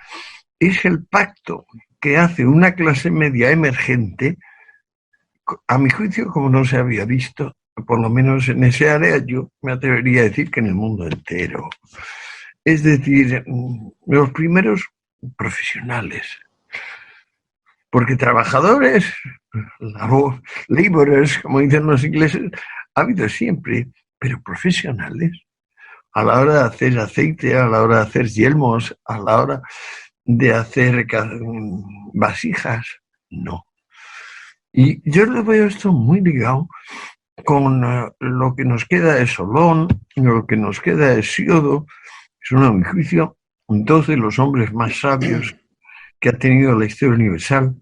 es el pacto que hace una clase media emergente, a mi juicio, como no se había visto, por lo menos en ese área, yo me atrevería a decir que en el mundo entero. Es decir, los primeros profesionales. Porque trabajadores, laborers, como dicen los ingleses, ha habido siempre, pero profesionales, a la hora de hacer aceite, a la hora de hacer yelmos, a la hora de hacer vasijas, no. Y yo lo veo esto muy ligado con lo que nos queda de Solón, lo que nos queda de Hesíodo. Son, a mi juicio, dos de los hombres más sabios que ha tenido la historia universal,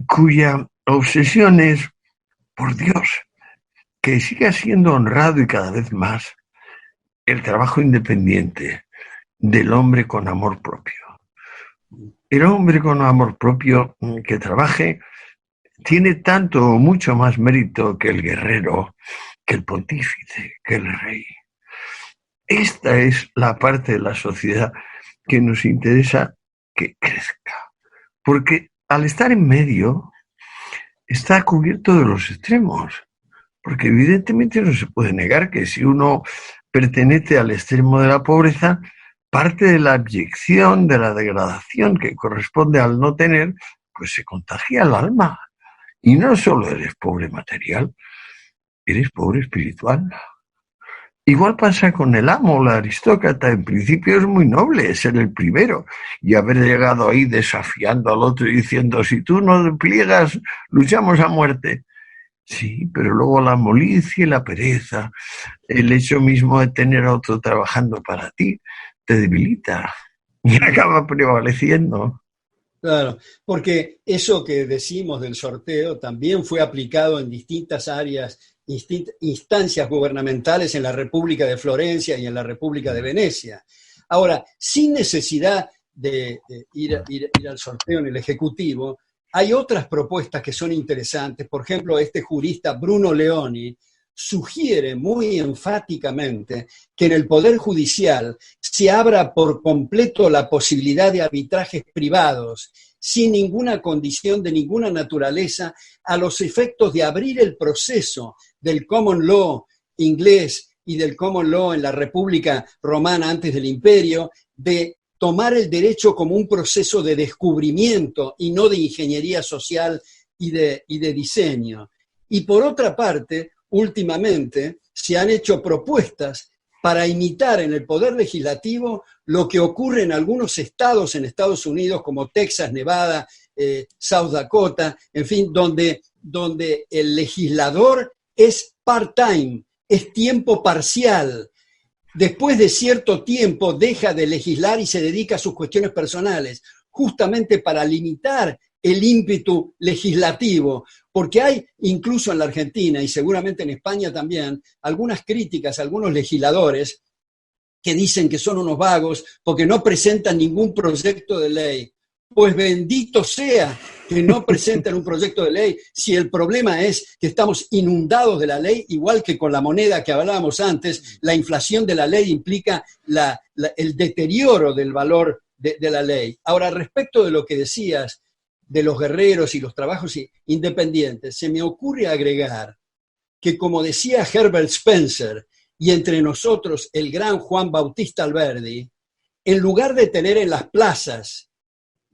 cuya obsesión es, por Dios, que siga siendo honrado y cada vez más el trabajo independiente del hombre con amor propio. El hombre con amor propio que trabaje tiene tanto o mucho más mérito que el guerrero, que el pontífice, que el rey. Esta es la parte de la sociedad que nos interesa que crezca, porque al estar en medio está cubierto de los extremos, porque evidentemente no se puede negar que si uno pertenece al extremo de la pobreza, parte de la abyección, de la degradación que corresponde al no tener, pues se contagia el alma. Y no solo eres pobre material, eres pobre espiritual. Igual pasa con el amo, la aristócrata. En principio es muy noble ser el primero y haber llegado ahí desafiando al otro y diciendo, si tú no pliegas, luchamos a muerte. Sí, pero luego la molicie, la pereza, el hecho mismo de tener a otro trabajando para ti, te debilita y acaba prevaleciendo. Claro, porque eso que decimos del sorteo también fue aplicado en distintas áreas, instancias gubernamentales en la República de Florencia y en la República de Venecia. Ahora, sin necesidad de ir al sorteo en el Ejecutivo, hay otras propuestas que son interesantes. Por ejemplo, este jurista Bruno Leoni sugiere muy enfáticamente que en el Poder Judicial se abra por completo la posibilidad de arbitrajes privados, sin ninguna condición de ninguna naturaleza, a los efectos de abrir el proceso del common law inglés y del common law en la República Romana antes del Imperio, de tomar el derecho como un proceso de descubrimiento y no de ingeniería social y de diseño. Y por otra parte, últimamente se han hecho propuestas para imitar en el poder legislativo lo que ocurre en algunos estados en Estados Unidos, como Texas, Nevada, South Dakota, en fin, donde el legislador es part-time, es tiempo parcial. Después de cierto tiempo deja de legislar y se dedica a sus cuestiones personales, justamente para limitar el ímpetu legislativo, porque hay incluso en la Argentina y seguramente en España también algunas críticas a algunos legisladores que dicen que son unos vagos porque no presentan ningún proyecto de ley. Pues bendito sea que no presenten un proyecto de ley si el problema es que estamos inundados de la ley, igual que con la moneda que hablábamos antes, la inflación de la ley implica el deterioro del valor de la ley. Ahora, respecto de lo que decías de los guerreros y los trabajos independientes, se me ocurre agregar que, como decía Herbert Spencer, y entre nosotros el gran Juan Bautista Alberdi, en lugar de tener en las plazas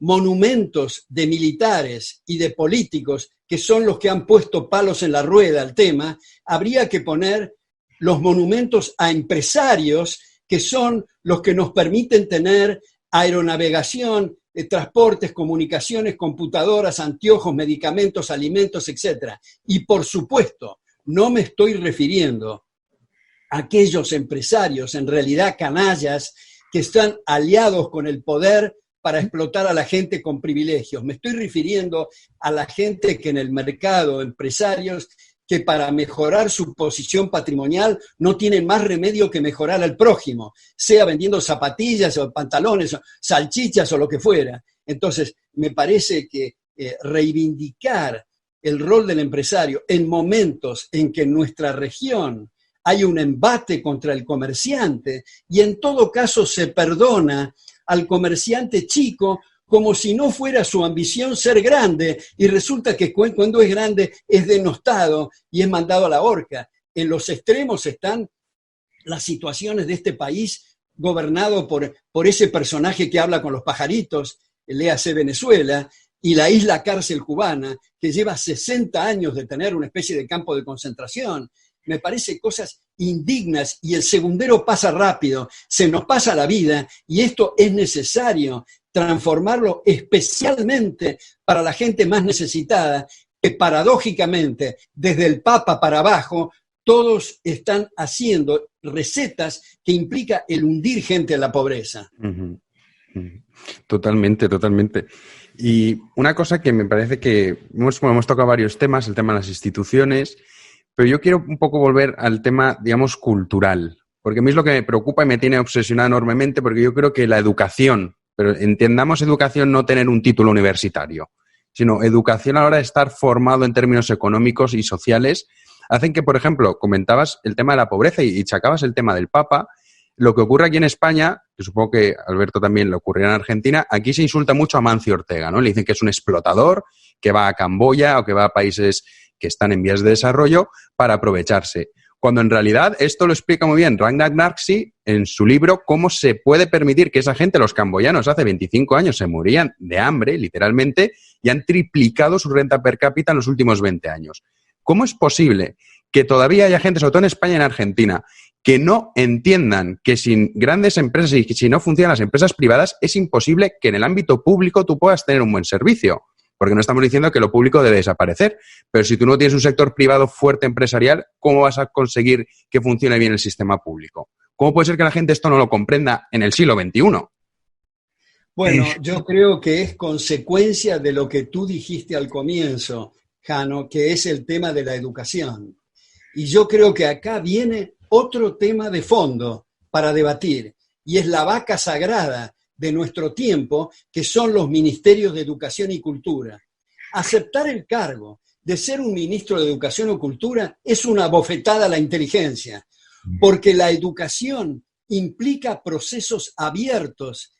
monumentos de militares y de políticos que son los que han puesto palos en la rueda al tema, habría que poner los monumentos a empresarios que son los que nos permiten tener aeronavegación, transportes, comunicaciones, computadoras, anteojos, medicamentos, alimentos, etc. Y por supuesto, no me estoy refiriendo a aquellos empresarios, en realidad canallas, que están aliados con el poder para explotar a la gente con privilegios. Me estoy refiriendo a la gente que en el mercado, empresarios, que para mejorar su posición patrimonial no tienen más remedio que mejorar al prójimo, sea vendiendo zapatillas o pantalones, o salchichas o lo que fuera. Entonces, me parece que reivindicar el rol del empresario en momentos en que en nuestra región hay un embate contra el comerciante y en todo caso se perdona al comerciante chico como si no fuera su ambición ser grande, y resulta que cuando es grande es denostado y es mandado a la horca. En los extremos están las situaciones de este país gobernado por ese personaje que habla con los pajaritos, léase Venezuela, y la isla cárcel cubana, que lleva 60 años de tener una especie de campo de concentración. Me parece cosas indignas, y el segundero pasa rápido, se nos pasa la vida, y esto es necesario transformarlo especialmente para la gente más necesitada, que paradójicamente, desde el Papa para abajo, todos están haciendo recetas que implica el hundir gente en la pobreza. Uh-huh. Uh-huh. Totalmente, totalmente. Y una cosa que me parece que hemos tocado varios temas, el tema de las instituciones, pero yo quiero un poco volver al tema, digamos, cultural, porque a mí es lo que me preocupa y me tiene obsesionado enormemente, porque yo creo que la educación, pero entendamos educación no tener un título universitario, sino educación a la hora de estar formado en términos económicos y sociales, hacen que, por ejemplo, comentabas el tema de la pobreza y sacabas el tema del Papa. Lo que ocurre aquí en España, que supongo que a Alberto también le ocurrirá en Argentina, aquí se insulta mucho a Mancio Ortega, ¿no? Le dicen que es un explotador, que va a Camboya o que va a países que están en vías de desarrollo para aprovecharse. Cuando en realidad esto lo explica muy bien Ragnar Narksi en su libro, cómo se puede permitir que esa gente, los camboyanos, hace 25 años se morían de hambre, literalmente, y han triplicado su renta per cápita en los últimos 20 años. ¿Cómo es posible que todavía haya gente, sobre todo en España y en Argentina, que no entiendan que sin grandes empresas y que si no funcionan las empresas privadas, es imposible que en el ámbito público tú puedas tener un buen servicio? Porque no estamos diciendo que lo público debe desaparecer, pero si tú no tienes un sector privado fuerte empresarial, ¿cómo vas a conseguir que funcione bien el sistema público? ¿Cómo puede ser que la gente esto no lo comprenda en el siglo XXI? Bueno, yo creo que es consecuencia de lo que tú dijiste al comienzo, Jano, que es el tema de la educación. Y yo creo que acá viene otro tema de fondo para debatir, y es la vaca sagrada de nuestro tiempo, que son los ministerios de Educación y Cultura. Aceptar el cargo de ser un ministro de Educación o Cultura es una bofetada a la inteligencia, porque la educación implica procesos abiertos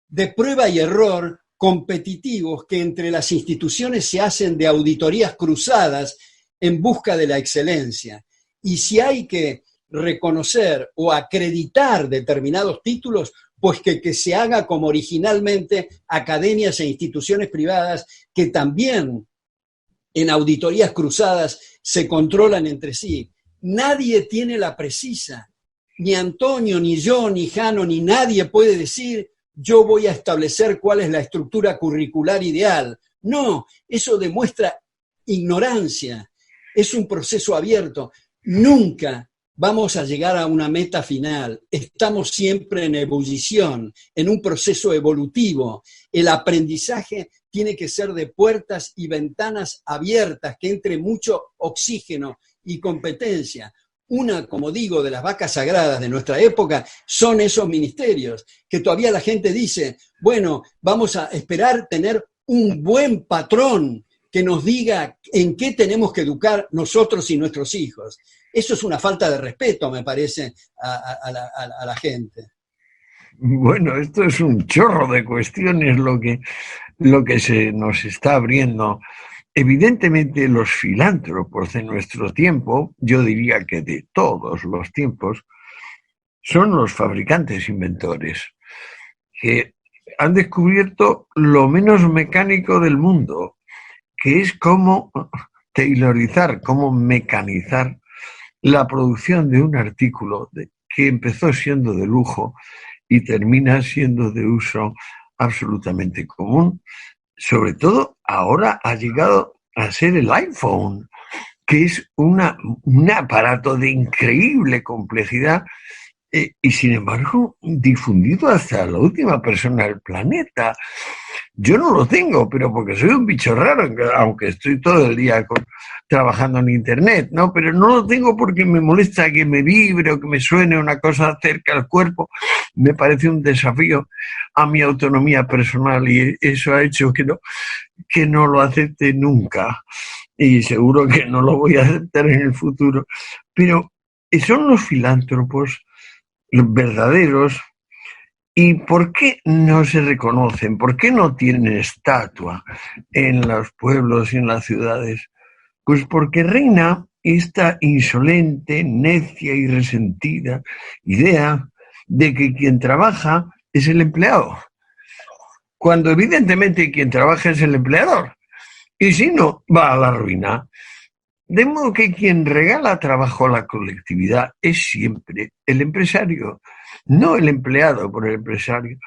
de prueba y error competitivos que entre las instituciones se hacen de auditorías cruzadas en busca de la excelencia. Y si hay que reconocer o acreditar determinados títulos, pues que se haga como originalmente academias e instituciones privadas que también en auditorías cruzadas se controlan entre sí. Nadie tiene la precisa, ni Antonio, ni yo, ni Jano, ni nadie puede decir yo voy a establecer cuál es la estructura curricular ideal. No, eso demuestra ignorancia, es un proceso abierto. Nunca vamos a llegar a una meta final. Estamos siempre en ebullición, en un proceso evolutivo. El aprendizaje tiene que ser de puertas y ventanas abiertas, que entre mucho oxígeno y competencia. Una, como digo, de las vacas sagradas de nuestra época son esos ministerios, que todavía la gente dice, bueno, vamos a esperar tener un buen patrón que nos diga en qué tenemos que educar nosotros y nuestros hijos. Eso es una falta de respeto, me parece, a la gente. Bueno, esto es un chorro de cuestiones lo que se nos está abriendo. Evidentemente, los filántropos de nuestro tiempo, yo diría que de todos los tiempos, son los fabricantes inventores, que han descubierto lo menos mecánico del mundo, que es cómo tailorizar, cómo mecanizar la producción de un artículo que empezó siendo de lujo y termina siendo de uso absolutamente común. Sobre todo ahora ha llegado a ser el iPhone, que es un aparato de increíble complejidad y sin embargo difundido hasta la última persona del planeta. Yo no lo tengo, pero porque soy un bicho raro, aunque estoy todo el día trabajando en internet, ¿no? Pero no lo tengo porque me molesta que me vibre o que me suene una cosa cerca al cuerpo. Me parece un desafío a mi autonomía personal y eso ha hecho que no lo acepte nunca. Y seguro que no lo voy a aceptar en el futuro. Pero son los filántropos, los verdaderos. ¿Y por qué no se reconocen? ¿Por qué no tienen estatua en los pueblos y en las ciudades? Pues porque reina esta insolente, necia y resentida idea de que quien trabaja es el empleado, cuando evidentemente quien trabaja es el empleador, y si no, va a la ruina. De modo que quien regala trabajo a la colectividad es siempre el empresario, no el empleado por el empresario.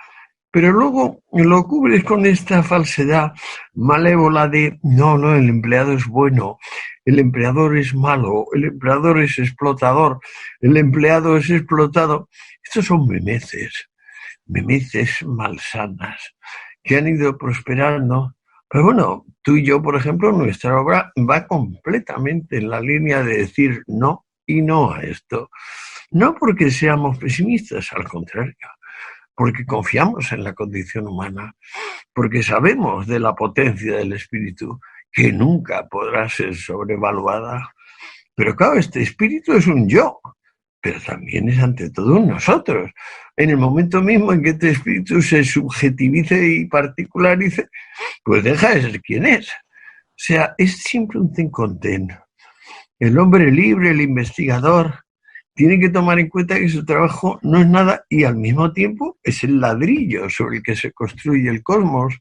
Pero luego lo cubres con esta falsedad malévola de no, el empleado es bueno, el empleador es malo, el empleador es explotador, el empleado es explotado. Estos son memeces malsanas que han ido prosperando. Pero bueno, tú y yo, por ejemplo, nuestra obra va completamente en la línea de decir no y no a esto. No porque seamos pesimistas, al contrario, porque confiamos en la condición humana, porque sabemos de la potencia del espíritu, que nunca podrá ser sobrevaluada. Pero claro, este espíritu es un yo, pero también es ante todo un nosotros. En el momento mismo en que este espíritu se subjetivice y particularice, pues deja de ser quien es. O sea, es siempre un ten con ten. El hombre libre, el investigador, tiene que tomar en cuenta que su trabajo no es nada y al mismo tiempo es el ladrillo sobre el que se construye el cosmos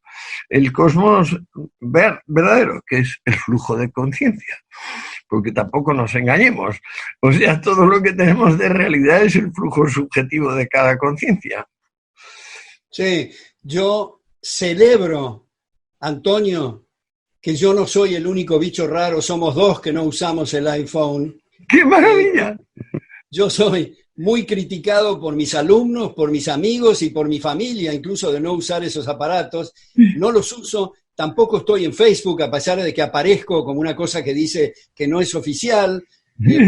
verdadero, que es el flujo de conciencia. Porque tampoco nos engañemos. O sea, todo lo que tenemos de realidad es el flujo subjetivo de cada conciencia. Sí, yo celebro, Antonio, que yo no soy el único bicho raro, somos dos que no usamos el iPhone. ¡Qué maravilla! Yo soy muy criticado por mis alumnos, por mis amigos y por mi familia, incluso de no usar esos aparatos. No los uso. Tampoco estoy en Facebook, a pesar de que aparezco como una cosa que dice que no es oficial,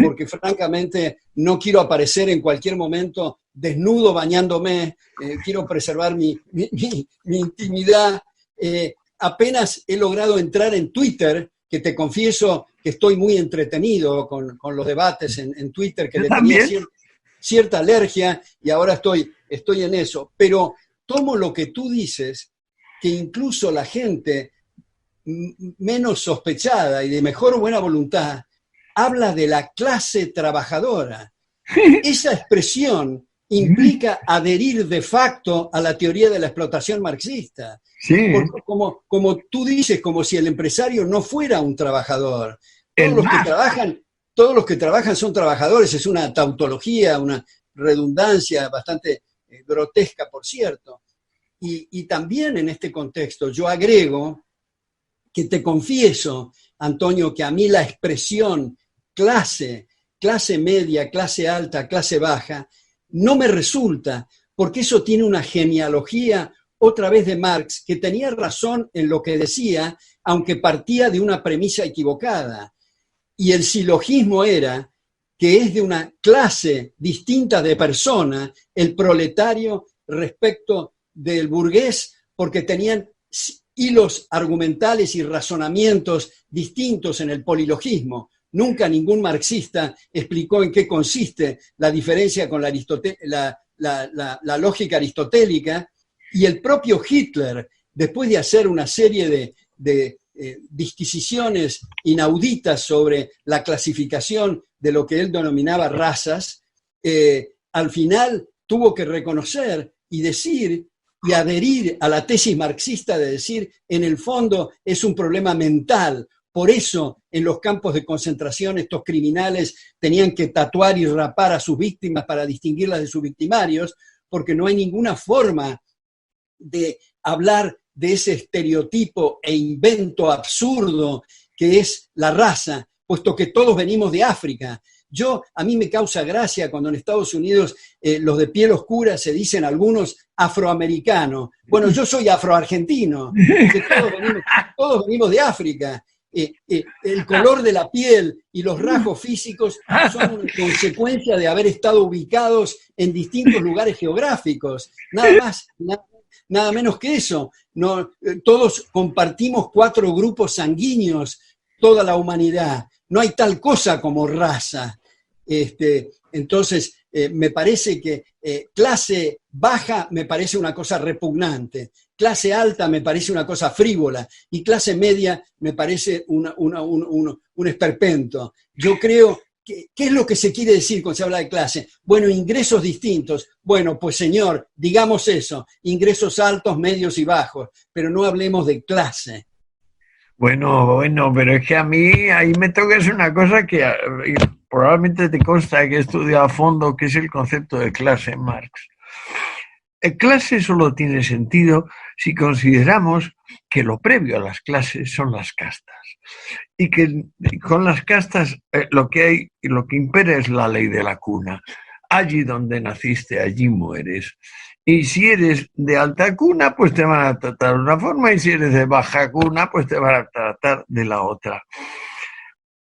porque francamente no quiero aparecer en cualquier momento desnudo bañándome, quiero preservar mi intimidad. Apenas he logrado entrar en Twitter, que te confieso que estoy muy entretenido con los debates en Twitter, que le tenía cierta alergia y ahora estoy en eso. Pero tomo lo que tú dices, que incluso la gente menos sospechada y de mejor buena voluntad habla de la clase trabajadora. Esa expresión implica adherir de facto a la teoría de la explotación marxista. Sí. Porque como tú dices, como si el empresario no fuera un trabajador. Todos los que trabajan son trabajadores, es una tautología, una redundancia bastante grotesca, por cierto. Y también en este contexto yo agrego que te confieso, Antonio, que a mí la expresión clase media, clase alta, clase baja, no me resulta, porque eso tiene una genealogía otra vez de Marx, que tenía razón en lo que decía, aunque partía de una premisa equivocada. Y el silogismo era que es de una clase distinta de persona el proletario respecto del burgués, porque tenían hilos argumentales y razonamientos distintos en el polilogismo. Nunca ningún marxista explicó en qué consiste la diferencia con la lógica aristotélica, y el propio Hitler, después de hacer una serie de disquisiciones inauditas sobre la clasificación de lo que él denominaba razas, al final tuvo que reconocer y decir y adherir a la tesis marxista de decir, en el fondo es un problema mental. Por eso en los campos de concentración estos criminales tenían que tatuar y rapar a sus víctimas para distinguirlas de sus victimarios, porque no hay ninguna forma de hablar de ese estereotipo e invento absurdo que es la raza, puesto que todos venimos de África. A mí me causa gracia cuando en Estados Unidos los de piel oscura se dicen algunos afroamericanos. Bueno, yo soy afroargentino, que todos venimos de África. El color de la piel y los rasgos físicos son una consecuencia de haber estado ubicados en distintos lugares geográficos. Nada menos que eso. No, todos compartimos 4 grupos sanguíneos, toda la humanidad. No hay tal cosa como raza. Entonces, me parece que clase baja me parece una cosa repugnante, clase alta me parece una cosa frívola y clase media me parece un esperpento. Yo creo que, ¿qué es lo que se quiere decir cuando se habla de clase? Bueno, ingresos distintos. Bueno, pues señor, digamos eso, ingresos altos, medios y bajos, pero no hablemos de clase. Bueno, pero es que a mí ahí me tocas una cosa que probablemente te consta que he estudiado a fondo, que es el concepto de clase en Marx. El clase solo tiene sentido si consideramos que lo previo a las clases son las castas y que con las castas lo que impera es la ley de la cuna. Allí donde naciste, allí mueres. Y si eres de alta cuna, pues te van a tratar de una forma, y si eres de baja cuna, pues te van a tratar de la otra.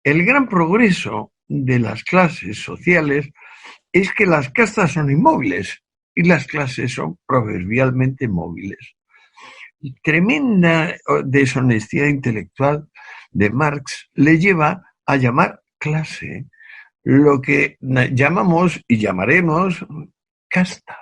El gran progreso de las clases sociales es que las castas son inmóviles y las clases son proverbialmente móviles. Y tremenda deshonestidad intelectual de Marx le lleva a llamar clase lo que llamamos y llamaremos casta.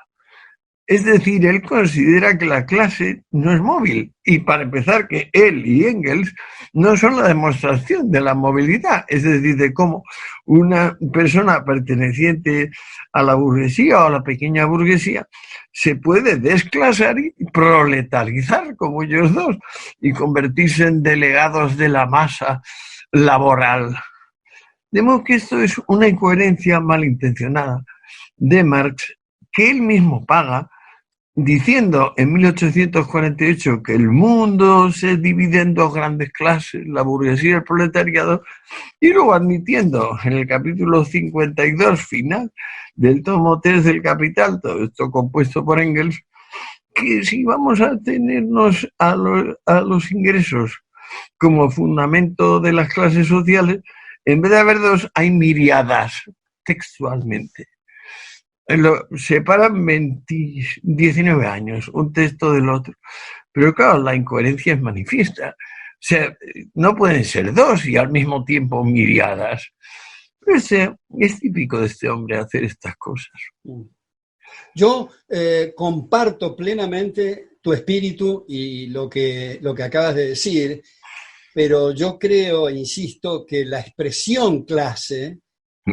Es decir, él considera que la clase no es móvil, y para empezar que él y Engels no son la demostración de la movilidad, es decir, de cómo una persona perteneciente a la burguesía o a la pequeña burguesía se puede desclasar y proletarizar como ellos dos y convertirse en delegados de la masa laboral. De modo que esto es una incoherencia malintencionada de Marx que él mismo paga, diciendo en 1848 que el mundo se divide en 2 grandes clases, la burguesía y el proletariado, y luego admitiendo en el capítulo 52 final del tomo 3 del Capital, todo esto compuesto por Engels, que si vamos a tenernos a los ingresos como fundamento de las clases sociales, en vez de haber 2, hay miriadas, textualmente. Lo separan 19 años, un texto del otro. Pero claro, la incoherencia es manifiesta. O sea, no pueden ser 2 y al mismo tiempo miriadas. Pero es típico de este hombre hacer estas cosas. Yo comparto plenamente tu espíritu y lo que acabas de decir, pero yo creo, insisto, que la expresión clase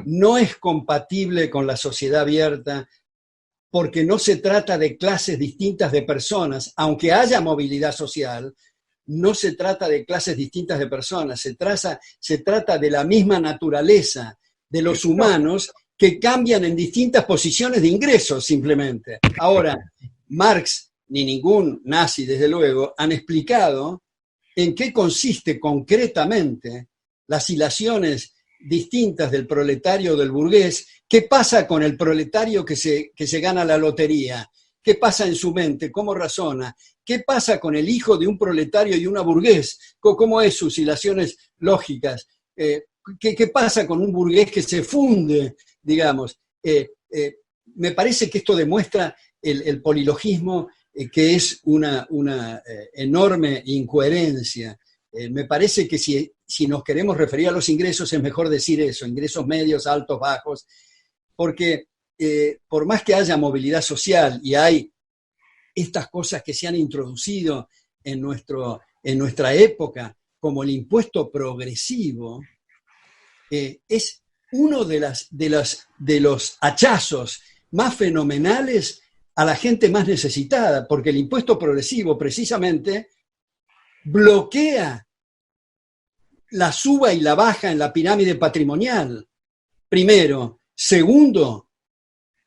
no es compatible con la sociedad abierta, porque no se trata de clases distintas de personas, aunque haya movilidad social, no se trata de clases distintas de personas, se trata de la misma naturaleza de los humanos que cambian en distintas posiciones de ingresos simplemente. Ahora, Marx ni ningún nazi, desde luego, han explicado en qué consiste concretamente las hilaciones distintas del proletario o del burgués. ¿Qué pasa con el proletario que se gana la lotería? ¿Qué pasa en su mente? ¿Cómo razona? ¿Qué pasa con el hijo de un proletario y una burgués? ¿Cómo es sus hilaciones lógicas? ¿Qué pasa con un burgués que se funde, digamos? Me parece que esto demuestra el polilogismo, que es una enorme incoherencia. Me parece que si nos queremos referir a los ingresos, es mejor decir eso, ingresos medios, altos, bajos, porque por más que haya movilidad social y hay estas cosas que se han introducido en nuestra época, como el impuesto progresivo, es uno de los hachazos más fenomenales a la gente más necesitada, porque el impuesto progresivo precisamente bloquea la suba y la baja en la pirámide patrimonial, primero. Segundo,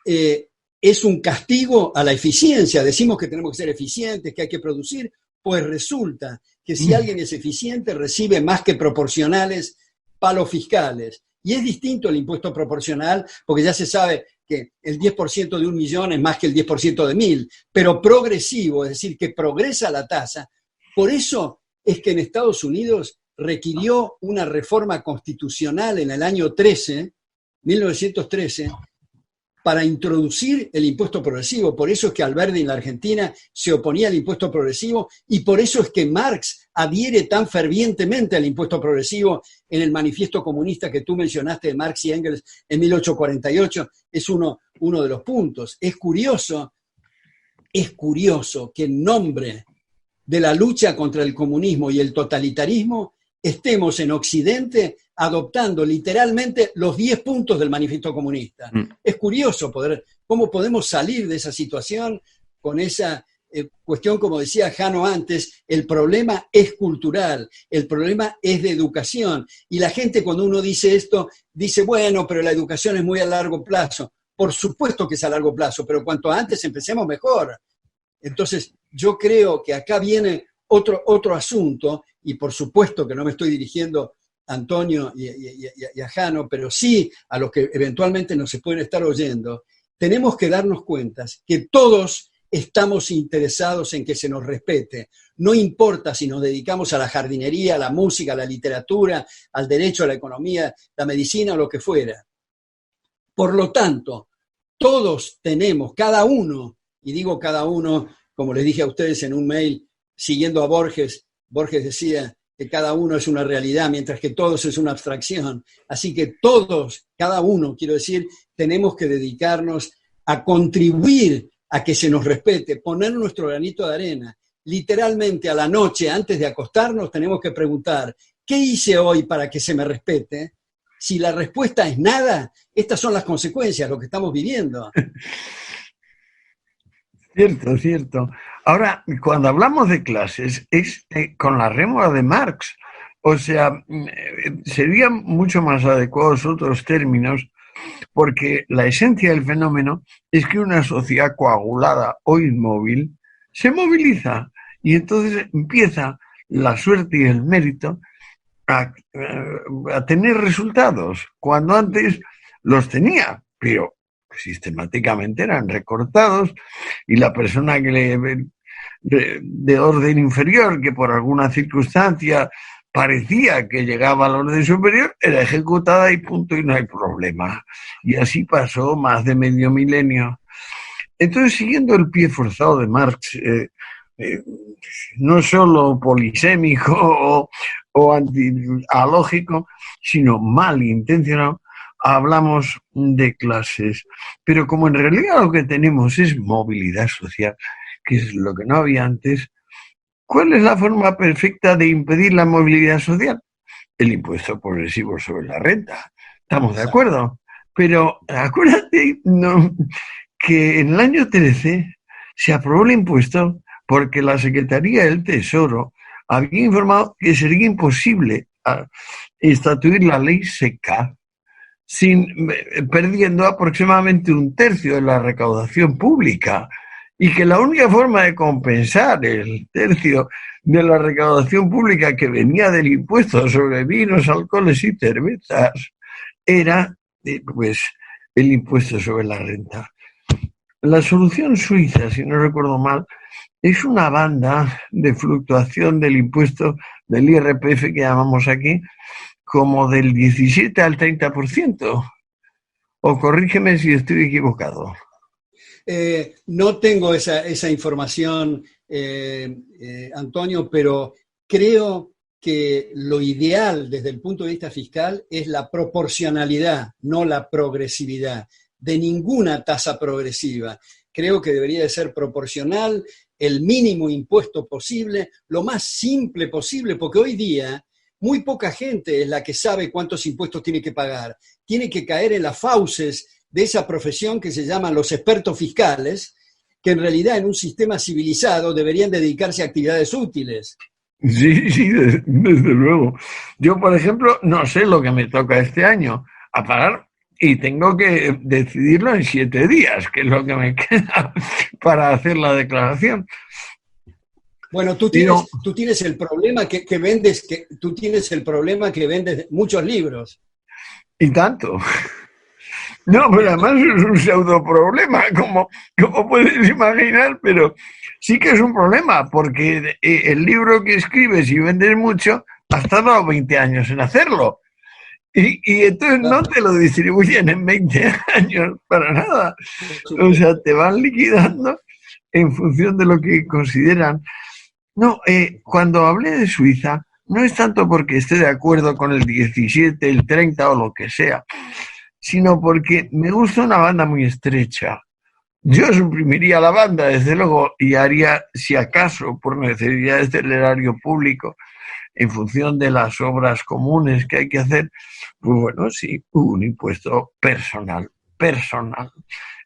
es un castigo a la eficiencia. Decimos que tenemos que ser eficientes, que hay que producir, pues resulta que si alguien es eficiente recibe más que proporcionales palos fiscales. Y es distinto el impuesto proporcional, porque ya se sabe que el 10% de 1.000.000 es más que el 10% de 1.000, pero progresivo, es decir, que progresa la tasa. Por eso es que en Estados Unidos requirió una reforma constitucional en el año 1913, para introducir el impuesto progresivo. Por eso es que Alberdi en la Argentina se oponía al impuesto progresivo y por eso es que Marx adhiere tan fervientemente al impuesto progresivo en el manifiesto comunista que tú mencionaste de Marx y Engels en 1848. Es uno de los puntos. Es curioso que en nombre de la lucha contra el comunismo y el totalitarismo estemos en Occidente adoptando literalmente los 10 puntos del manifiesto comunista. Es curioso cómo podemos salir de esa situación con esa cuestión, como decía Jano antes, el problema es cultural, el problema es de educación. Y la gente cuando uno dice esto, dice, bueno, pero la educación es muy a largo plazo. Por supuesto que es a largo plazo, pero cuanto antes empecemos mejor. Entonces, yo creo que acá viene otro asunto, y por supuesto que no me estoy dirigiendo a Antonio y a Jano, pero sí a los que eventualmente nos se pueden estar oyendo. Tenemos que darnos cuenta que todos estamos interesados en que se nos respete. No importa si nos dedicamos a la jardinería, a la música, a la literatura, al derecho, a la economía, la medicina o lo que fuera. Por lo tanto, todos tenemos, cada uno, y digo cada uno, como les dije a ustedes en un mail, siguiendo a Borges decía que cada uno es una realidad, mientras que todos es una abstracción. Así que todos, cada uno, quiero decir, tenemos que dedicarnos a contribuir a que se nos respete, poner nuestro granito de arena. Literalmente a la noche, antes de acostarnos, tenemos que preguntar, ¿qué hice hoy para que se me respete? Si la respuesta es nada, estas son las consecuencias, lo que estamos viviendo. Cierto, cierto. Ahora, cuando hablamos de clases, es con la rémora de Marx. O sea, serían mucho más adecuados otros términos, porque la esencia del fenómeno es que una sociedad coagulada o inmóvil se moviliza y entonces empieza la suerte y el mérito a tener resultados, cuando antes los tenía, pero sistemáticamente eran recortados y la persona que de orden inferior, que por alguna circunstancia parecía que llegaba al orden superior, era ejecutada y punto, y no hay problema. Y así pasó más de medio milenio. Entonces, siguiendo el pie forzado de Marx, no solo polisémico o alógico, sino malintencionado, hablamos de clases. Pero como en realidad lo que tenemos es movilidad social, que es lo que no había antes, ¿cuál es la forma perfecta de impedir la movilidad social? El impuesto progresivo sobre la renta. ¿Estamos de acuerdo? Pero acuérdate que en el año 13 se aprobó el impuesto porque la Secretaría del Tesoro había informado que sería imposible estatuir la ley seca perdiendo aproximadamente 1/3 de la recaudación pública, y que la única forma de compensar el 1/3 de la recaudación pública que venía del impuesto sobre vinos, alcoholes y cervezas era pues el impuesto sobre la renta. la solución suiza, si no recuerdo mal, es una banda de fluctuación del impuesto del IRPF que llamamos aquí, como del 17 al 30%. O corrígeme si estoy equivocado. No tengo esa información, Antonio, pero creo que lo ideal desde el punto de vista fiscal es la proporcionalidad, no la progresividad, de ninguna tasa progresiva. Creo que debería de ser proporcional, el mínimo impuesto posible, lo más simple posible, porque hoy día muy poca gente es la que sabe cuántos impuestos tiene que pagar. Tiene que caer en las fauces de esa profesión que se llaman los expertos fiscales, que en realidad en un sistema civilizado deberían dedicarse a actividades útiles. Sí, desde luego. Yo, por ejemplo, no sé lo que me toca este año a pagar y tengo que decidirlo en 7 días, que es lo que me queda para hacer la declaración. Bueno, tú tienes el problema que vendes, tú tienes el problema que vendes muchos libros. Y tanto. No, pero además es un pseudo problema, como puedes imaginar, pero sí que es un problema, porque el libro que escribes y vendes mucho, has tardado 20 años en hacerlo. Y entonces no te lo distribuyen en 20 años para nada. O sea, te van liquidando en función de lo que consideran. No, cuando hablé de Suiza, no es tanto porque esté de acuerdo con el 17, el 30 o lo que sea, sino porque me gusta una banda muy estrecha. Yo suprimiría la banda, desde luego, y haría, si acaso, por necesidades del erario público, en función de las obras comunes que hay que hacer, pues bueno, sí, un impuesto personal,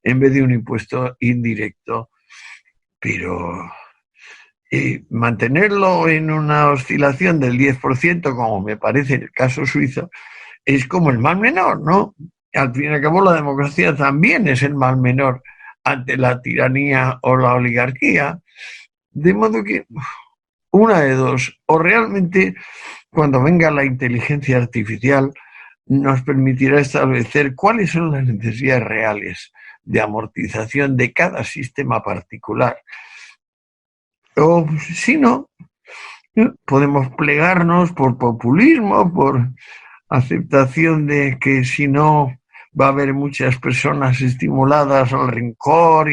en vez de un impuesto indirecto. Pero mantenerlo en una oscilación del 10%, como me parece el caso suizo, es como el mal menor, ¿no? Al fin y al cabo, la democracia también es el mal menor ante la tiranía o la oligarquía. De modo que, una de dos, o realmente cuando venga la inteligencia artificial nos permitirá establecer cuáles son las necesidades reales de amortización de cada sistema particular. O si no, podemos plegarnos por populismo, por aceptación de que si no va a haber muchas personas estimuladas al rencor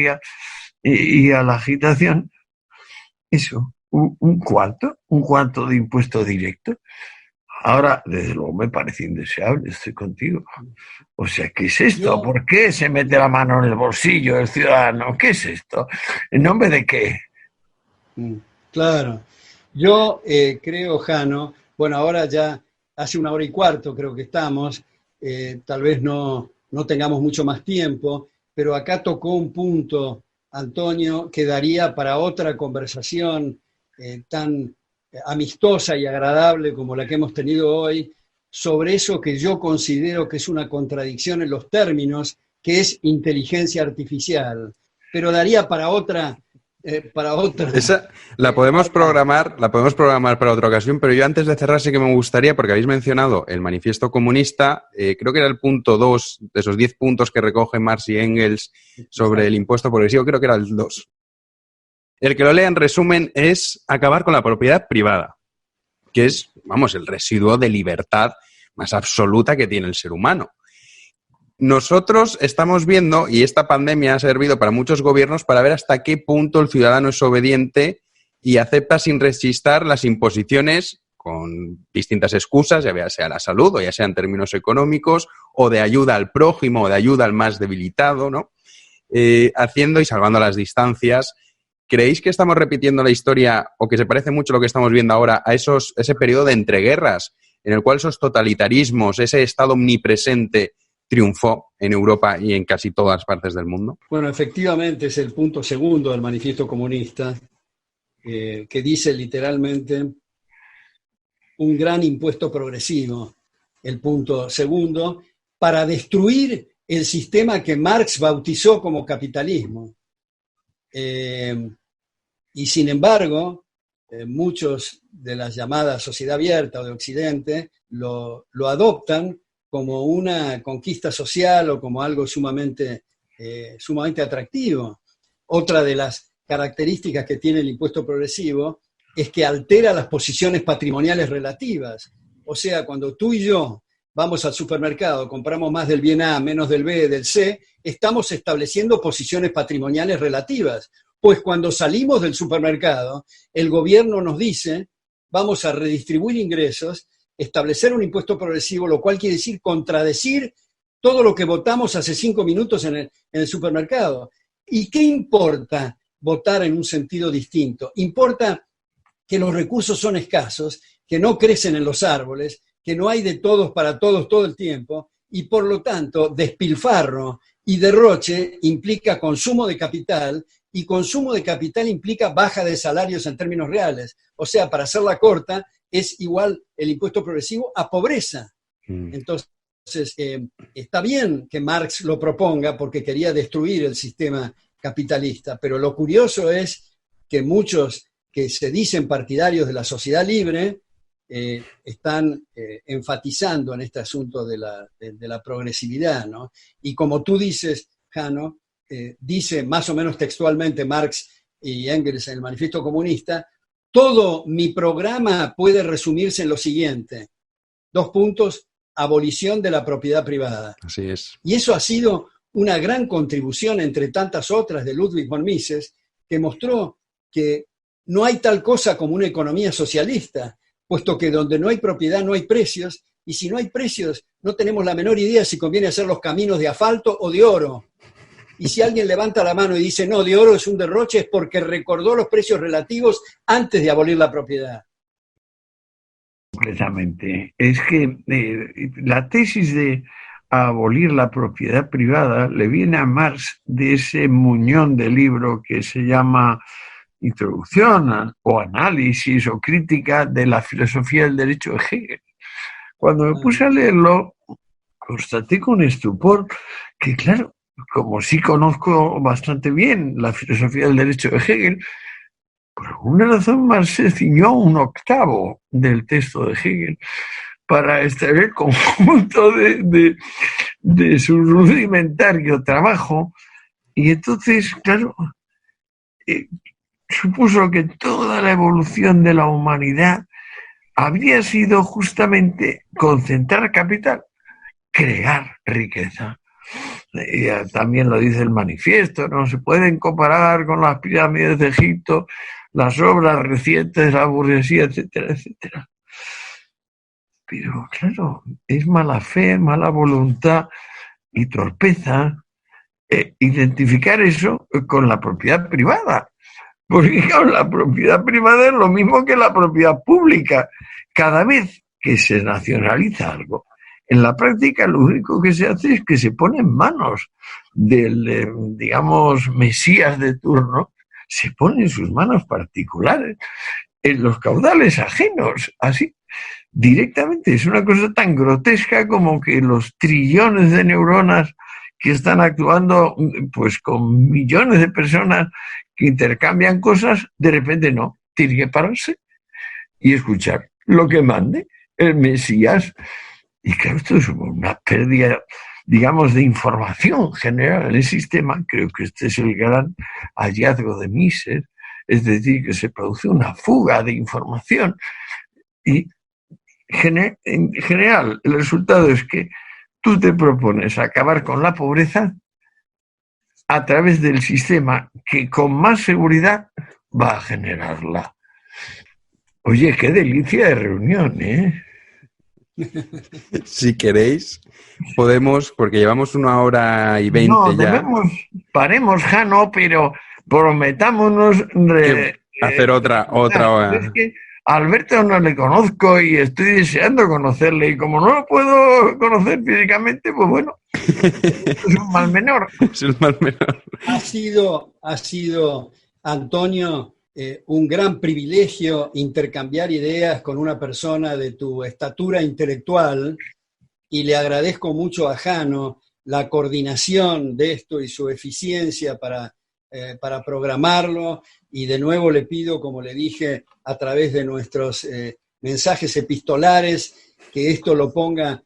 y a la agitación. Eso, un cuarto de impuesto directo. Ahora, desde luego, me parece indeseable, estoy contigo. O sea, ¿qué es esto? ¿Por qué se mete la mano en el bolsillo del ciudadano? ¿Qué es esto? ¿En nombre de qué? Claro. Yo creo, Jano, bueno, ahora ya hace 1 hora y cuarto creo que estamos, tal vez no tengamos mucho más tiempo, pero acá tocó un punto, Antonio, que daría para otra conversación tan amistosa y agradable como la que hemos tenido hoy, sobre eso que yo considero que es una contradicción en los términos, que es inteligencia artificial. Pero daría para otra. Esa la podemos programar para otra ocasión, pero yo antes de cerrar sí que me gustaría, porque habéis mencionado el manifiesto comunista, creo que era el punto 2 de esos 10 puntos que recoge Marx y Engels sobre el impuesto progresivo, creo que era el 2. El que lo lea en resumen es acabar con la propiedad privada, que es, vamos, el residuo de libertad más absoluta que tiene el ser humano. Nosotros estamos viendo, y esta pandemia ha servido para muchos gobiernos, para ver hasta qué punto el ciudadano es obediente y acepta sin rechistar las imposiciones con distintas excusas, ya sea la salud o ya sea en términos económicos, o de ayuda al prójimo o de ayuda al más debilitado, ¿no? Haciendo y salvando las distancias. ¿Creéis que estamos repitiendo la historia o que se parece mucho lo que estamos viendo ahora a ese periodo de entreguerras en el cual esos totalitarismos, ese Estado omnipresente triunfó en Europa y en casi todas partes del mundo? Bueno, efectivamente es el punto segundo del manifiesto comunista, que dice literalmente un gran impuesto progresivo, el punto segundo, para destruir el sistema que Marx bautizó como capitalismo. Y sin embargo, muchos de las llamadas sociedad abierta o de Occidente lo adoptan como una conquista social o como algo sumamente atractivo. otra de las características que tiene el impuesto progresivo es que altera las posiciones patrimoniales relativas. O sea, cuando tú y yo vamos al supermercado, compramos más del bien A, menos del B, del C, estamos estableciendo posiciones patrimoniales relativas. Pues cuando salimos del supermercado, el gobierno nos dice, vamos a redistribuir ingresos, establecer un impuesto progresivo, lo cual quiere decir contradecir todo lo que votamos hace 5 minutos en el supermercado. ¿Y qué importa votar en un sentido distinto? Importa que los recursos son escasos, que no crecen en los árboles, que no hay de todos para todos todo el tiempo, y por lo tanto despilfarro y derroche implica consumo de capital, y consumo de capital implica baja de salarios en términos reales. O sea, para hacerla corta, es igual el impuesto progresivo a pobreza. Entonces, está bien que Marx lo proponga porque quería destruir el sistema capitalista, pero lo curioso es que muchos que se dicen partidarios de la sociedad libre están enfatizando en este asunto de la progresividad, ¿no? Y como tú dices, Jano, dice más o menos textualmente Marx y Engels en el Manifiesto Comunista, todo mi programa puede resumirse en lo siguiente: 2 puntos, abolición de la propiedad privada. Así es. Y eso ha sido una gran contribución, entre tantas otras, de Ludwig von Mises, que mostró que no hay tal cosa como una economía socialista, puesto que donde no hay propiedad no hay precios, y si no hay precios no tenemos la menor idea si conviene hacer los caminos de asfalto o de oro. Y si alguien levanta la mano y dice, no, de oro es un derroche, es porque recordó los precios relativos antes de abolir la propiedad. Completamente. Es que la tesis de abolir la propiedad privada le viene a Marx de ese muñón de libro que se llama Introducción o Análisis o Crítica de la Filosofía del Derecho de Hegel. Cuando me puse a leerlo, constaté con estupor que, claro, como sí conozco bastante bien la filosofía del derecho de Hegel, por alguna razón Marx se ciñó un octavo del texto de Hegel para extraer el conjunto de su rudimentario trabajo. Y entonces, claro, supuso que toda la evolución de la humanidad habría sido justamente concentrar capital, crear riqueza. Y también lo dice el manifiesto, no se pueden comparar con las pirámides de Egipto, las obras recientes de la burguesía, etcétera, etcétera. Pero claro, es mala fe, mala voluntad y torpeza identificar eso con la propiedad privada. Porque claro, la propiedad privada es lo mismo que la propiedad pública. Cada vez que se nacionaliza algo, en la práctica lo único que se hace es que se pone en manos del, digamos, mesías de turno, se pone en sus manos particulares, en los caudales ajenos, así, directamente. Es una cosa tan grotesca como que los trillones de neuronas que están actuando pues con millones de personas que intercambian cosas, de repente no, tiene que pararse y escuchar lo que mande el mesías. Y claro, esto es una pérdida, digamos, de información general en el sistema. Creo que este es el gran hallazgo de Mises, es decir, que se produce una fuga de información. Y en general, el resultado es que tú te propones acabar con la pobreza a través del sistema que con más seguridad va a generarla. Oye, qué delicia de reunión, ¿eh? Si queréis, podemos, porque llevamos 1 hora y 20 no, ya. Paremos, Jano, pero prometámonos hacer otra. Es que a Alberto no le conozco y estoy deseando conocerle, y como no lo puedo conocer físicamente, pues bueno, es un mal menor. Es un mal menor. Ha sido Antonio, un gran privilegio intercambiar ideas con una persona de tu estatura intelectual, y le agradezco mucho a Jano la coordinación de esto y su eficiencia para programarlo, y de nuevo le pido, como le dije, a través de nuestros mensajes epistolares, que esto lo ponga,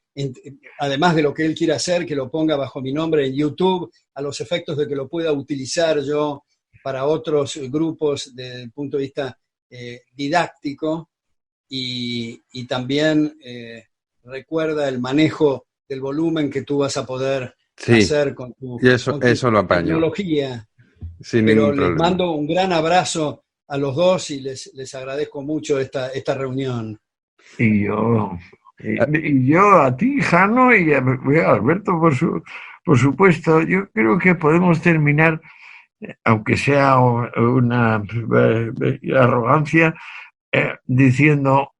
además de lo que él quiera hacer, que lo ponga bajo mi nombre en YouTube, a los efectos de que lo pueda utilizar yo para otros grupos desde el punto de vista didáctico y también recuerda el manejo del volumen que tú vas a poder hacer con tu, y eso lo apaño. Tecnología. Sin Pero ningún les problema. mando un gran abrazo a los dos y les agradezco mucho esta reunión. Y yo a ti, Jano, y a Alberto, por supuesto. Yo creo que podemos terminar, aunque sea una arrogancia, diciendo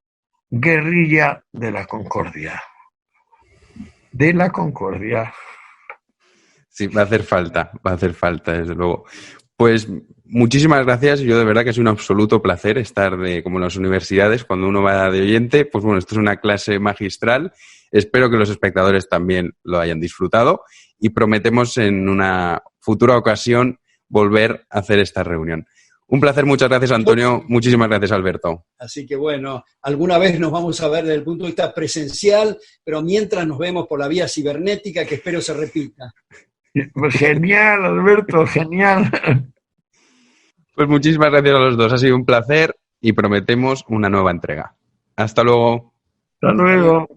guerrilla de la concordia. De la concordia. Sí, va a hacer falta, desde luego. Pues muchísimas gracias. Yo de verdad que es un absoluto placer estar como en las universidades, cuando uno va de oyente. Pues bueno, esto es una clase magistral. Espero que los espectadores también lo hayan disfrutado y prometemos en una futura ocasión volver a hacer esta reunión. Un placer, muchas gracias, Antonio. Muchísimas gracias, Alberto. Así que bueno, alguna vez nos vamos a ver desde el punto de vista presencial, pero mientras nos vemos por la vía cibernética, que espero se repita. Pues genial, Alberto, genial. Pues muchísimas gracias a los dos. Ha sido un placer y prometemos una nueva entrega. Hasta luego. Hasta luego.